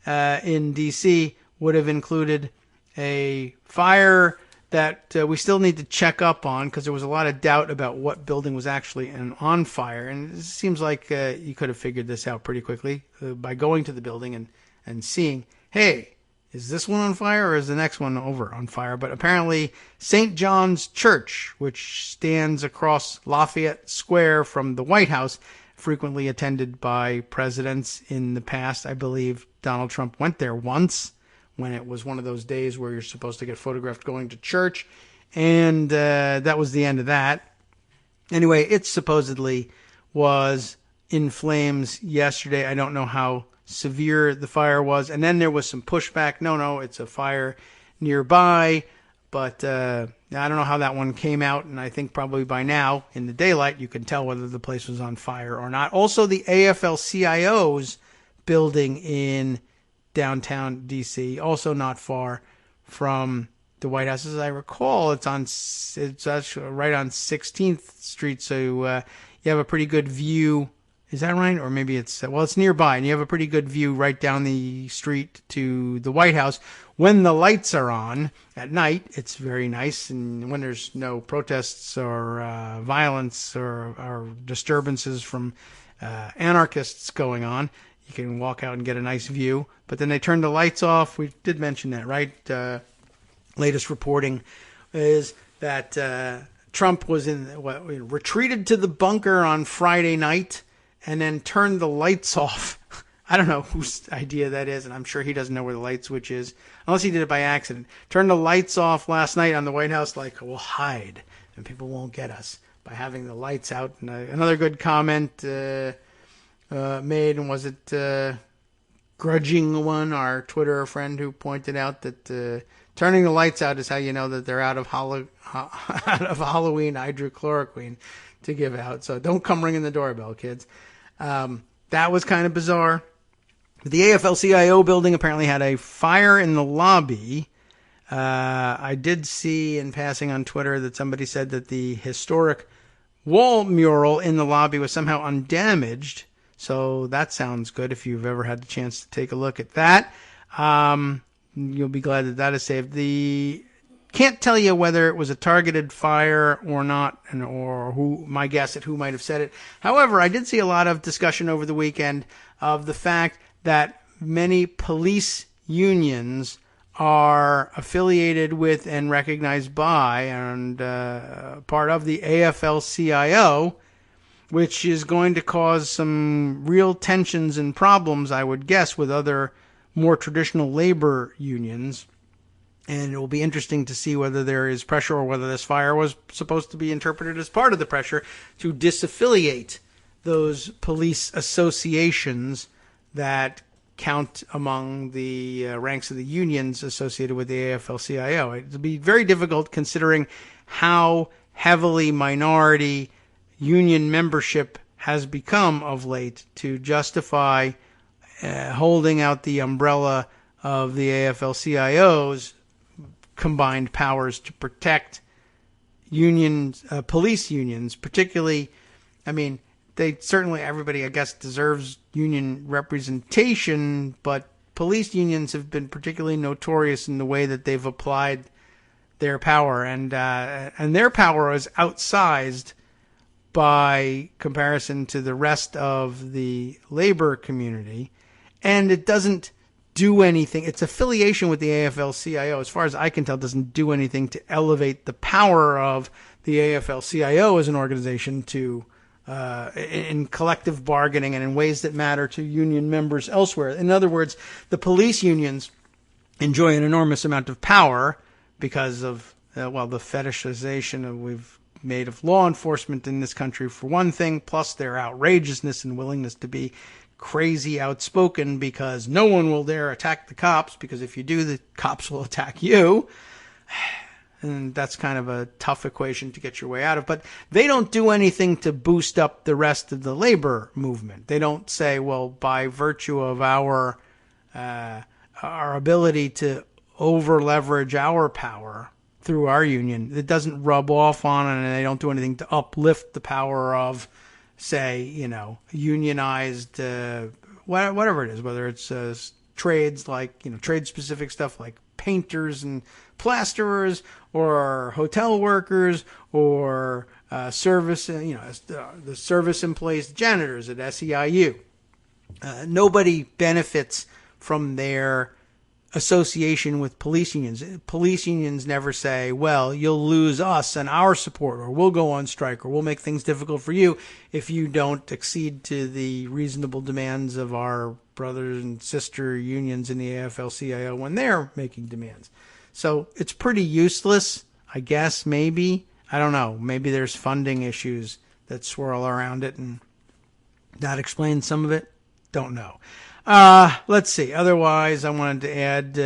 in D.C. would have included a fire that we still need to check up on because there was a lot of doubt about what building was actually on fire. And it seems like you could have figured this out pretty quickly by going to the building and seeing, hey, is this one on fire or is the next one over on fire? But apparently St. John's Church, which stands across Lafayette Square from the White House, frequently attended by presidents in the past. I believe Donald Trump went there once when it was one of those days where you're supposed to get photographed going to church. And that was the end of that. Anyway, it supposedly was in flames yesterday. I don't know how severe the fire was. And then there was some pushback. No, it's a fire nearby. But I don't know how that one came out. And I think probably by now, in the daylight, you can tell whether the place was on fire or not. Also, the AFL-CIO's building in downtown D.C., also not far from the White House. As I recall, it's actually right on 16th Street, so you have a pretty good view. Is that right? Or maybe it's nearby, and you have a pretty good view right down the street to the White House. When the lights are on at night, it's very nice, and when there's no protests or violence or disturbances from anarchists going on, you can walk out and get a nice view. But then they turned the lights off. We did mention that, right? Latest reporting is that Trump was retreated to the bunker on Friday night and then turned the lights off. I don't know whose idea that is, and I'm sure he doesn't know where the light switch is, unless he did it by accident. Turned the lights off last night on the White House like, we'll hide, and people won't get us by having the lights out. And another good comment made, and was it Grudging One, our Twitter friend, who pointed out that turning the lights out is how you know that they're out of Halloween hydrochloroquine to give out. So don't come ringing the doorbell, kids. That was kind of bizarre. The AFL-CIO building apparently had a fire in the lobby. I did see in passing on Twitter that somebody said that the historic wall mural in the lobby was somehow undamaged. So that sounds good if you've ever had the chance to take a look at that. You'll be glad that that is saved. Can't tell you whether it was a targeted fire or not, or who, my guess at who might have said it. However, I did see a lot of discussion over the weekend of the fact that many police unions are affiliated with and recognized by and part of the AFL-CIO, which is going to cause some real tensions and problems, I would guess, with other more traditional labor unions. And it will be interesting to see whether there is pressure or whether this fire was supposed to be interpreted as part of the pressure to disaffiliate those police associations that count among the ranks of the unions associated with the AFL-CIO. It will be very difficult considering how heavily minority union membership has become of late to justify holding out the umbrella of the AFL-CIO's combined powers to protect unions, police unions, particularly. I mean, everybody, I guess, deserves union representation, but police unions have been particularly notorious in the way that they've applied their power, and their power is outsized by comparison to the rest of the labor community, and it doesn't do anything. Its affiliation with the AFL-CIO, as far as I can tell, doesn't do anything to elevate the power of the AFL-CIO as an organization to in collective bargaining and in ways that matter to union members elsewhere. In other words, the police unions enjoy an enormous amount of power because of the fetishization we've made of law enforcement in this country, for one thing, plus their outrageousness and willingness to be crazy outspoken because no one will dare attack the cops, because if you do, the cops will attack you. And that's kind of a tough equation to get your way out of. But they don't do anything to boost up the rest of the labor movement. They don't say, well, by virtue of our ability to over-leverage our power through our union, it doesn't rub off on it, and they don't do anything to uplift the power of, say, unionized, whatever it is, whether it's trades like, trade-specific stuff like painters and plasterers or hotel workers or service, the service employees, janitors at SEIU. Nobody benefits from their association with police unions. Police unions never say, well, you'll lose us and our support, or we'll go on strike, or we'll make things difficult for you if you don't accede to the reasonable demands of our brothers and sister unions in the AFL-CIO when they're making demands. So it's pretty useless, I guess, maybe. I don't know. Maybe there's funding issues that swirl around it, and that explains some of it. Don't know. Let's see. Otherwise, I wanted to add,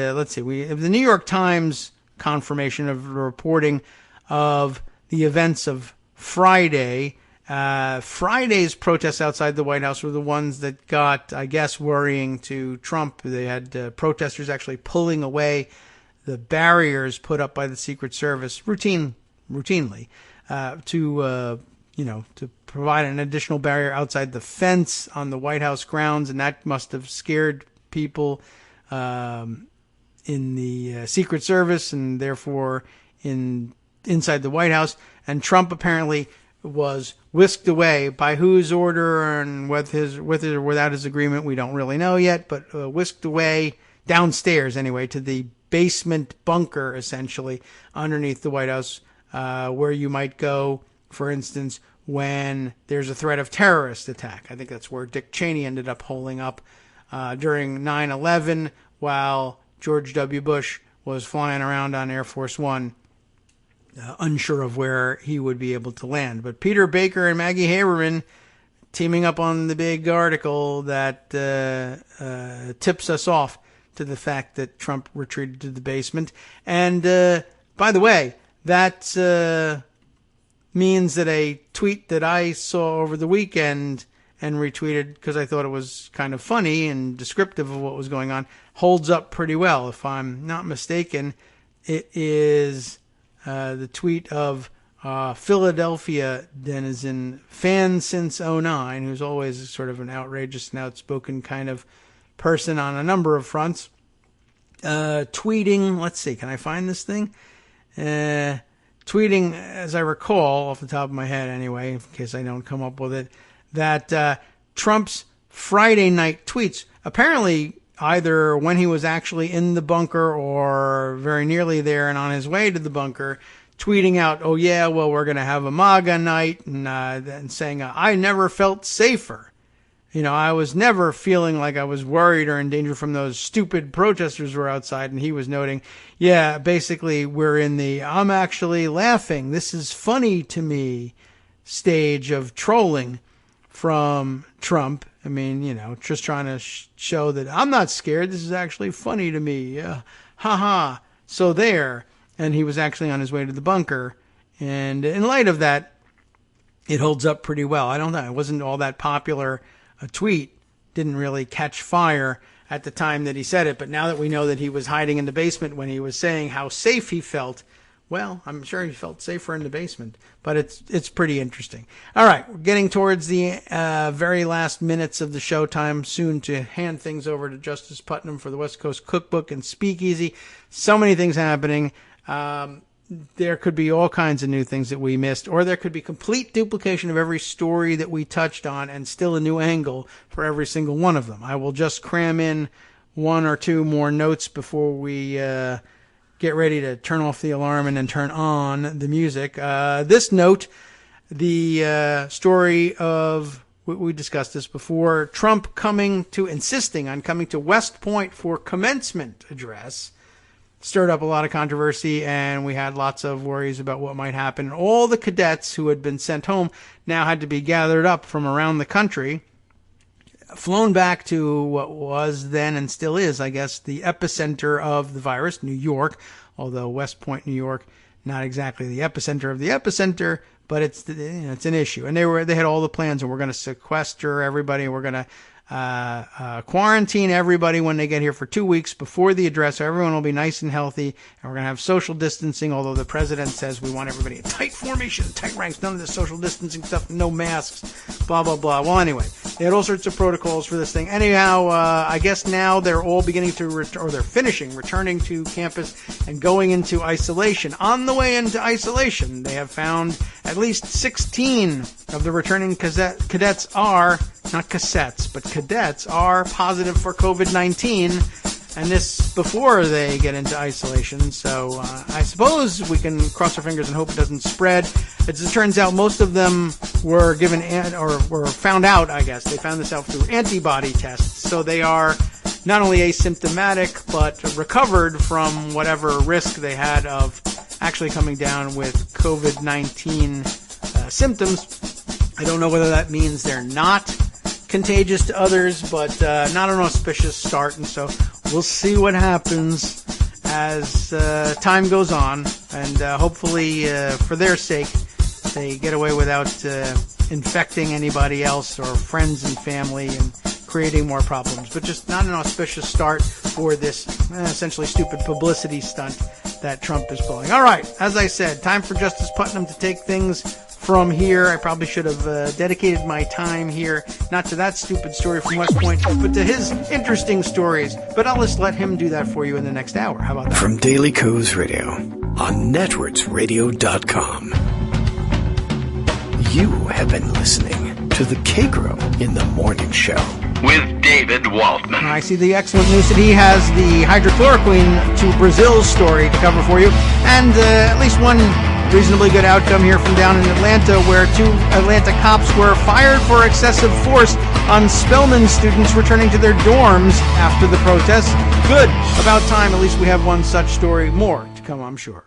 we have the New York Times confirmation of the reporting of the events of Friday. Friday's protests outside the White House were the ones that got, I guess, worrying to Trump. They had protesters actually pulling away the barriers put up by the Secret Service routinely to provide an additional barrier outside the fence on the White House grounds, and that must have scared people in the Secret Service and therefore inside the White House. And Trump apparently was whisked away by whose order and with or without his agreement, we don't really know yet, but whisked away downstairs anyway to the basement bunker, essentially, underneath the White House, where you might go, for instance, when there's a threat of terrorist attack. I think that's where Dick Cheney ended up holing up during 9/11 while George W. Bush was flying around on Air Force One, unsure of where he would be able to land. But Peter Baker and Maggie Haberman teaming up on the big article that tips us off to the fact that Trump retreated to the basement. And by the way, that means that a tweet that I saw over the weekend and retweeted because I thought it was kind of funny and descriptive of what was going on holds up pretty well. If I'm not mistaken, it is the tweet of Philadelphia denizen, fan since '09, who's always sort of an outrageous and outspoken kind of person on a number of fronts, tweeting, let's see, can I find this thing? Tweeting, as I recall, off the top of my head anyway, in case I don't come up with it, that Trump's Friday night tweets, apparently either when he was actually in the bunker or very nearly there and on his way to the bunker, tweeting out, oh yeah, well, we're going to have a MAGA night, and saying, I never felt safer. I was never feeling like I was worried or in danger from those stupid protesters who were outside. And he was noting, yeah, basically we're in the I'm actually laughing, this is funny to me stage of trolling from Trump. I mean, just trying to show that I'm not scared. This is actually funny to me. Ha. So there. And he was actually on his way to the bunker. And in light of that, it holds up pretty well. I don't know. It wasn't all that popular. A tweet didn't really catch fire at the time that he said it, but now that we know that he was hiding in the basement when he was saying how safe he felt, well, I'm sure he felt safer in the basement, but it's pretty interesting. All right, we're getting towards the very last minutes of the showtime, soon to hand things over to Justice Putnam for the West Coast Cookbook and Speakeasy. So many things happening. There could be all kinds of new things that we missed, or there could be complete duplication of every story that we touched on and still a new angle for every single one of them. I will just cram in one or two more notes before we get ready to turn off the alarm and then turn on the music. This note, the story of, we discussed this before, Trump insisting on coming to West Point for commencement address, stirred up a lot of controversy, and we had lots of worries about what might happen. All the cadets who had been sent home now had to be gathered up from around the country, flown back to what was then and still is, I guess, the epicenter of the virus, New York, although West Point, New York, not exactly the epicenter of the epicenter, but it's an issue. And they had all the plans, and we're going to sequester everybody. We're going quarantine everybody when they get here for 2 weeks before the address, so everyone will be nice and healthy, and we're going to have social distancing, although the president says we want everybody in tight formation, tight ranks, none of this social distancing stuff, no masks, blah, blah, blah. Well, anyway, they had all sorts of protocols for this thing. Anyhow, I guess now they're all beginning to, returning to campus and going into isolation. On the way into isolation, they have found at least 16 of the returning cadets are, not cassettes, but cadets are positive for COVID-19, and this before they get into isolation. So I suppose we can cross our fingers and hope it doesn't spread. As it turns out, most of them were given or were found out, I guess. They found this out through antibody tests. So they are not only asymptomatic, but recovered from whatever risk they had of actually coming down with COVID-19 symptoms. I don't know whether that means they're not contagious to others, but not an auspicious start, and so we'll see what happens as time goes on, and hopefully for their sake they get away without infecting anybody else or friends and family and creating more problems, but just not an auspicious start for this essentially stupid publicity stunt that Trump is pulling. All right, as I said, time for Justice Putnam to take things from here. I probably should have dedicated my time here, not to that stupid story from West Point, but to his interesting stories. But I'll just let him do that for you in the next hour. How about that? From Daily Kos Radio on networksradio.com. You have been listening to the Kagro in the Morning Show with David Waldman. I see the excellent news that he has the hydrochloroquine to Brazil story to cover for you, and at least one reasonably good outcome here from down in Atlanta, where 2 Atlanta cops were fired for excessive force on Spelman students returning to their dorms after the protests. Good. About time. At least we have one such story. More to come, I'm sure.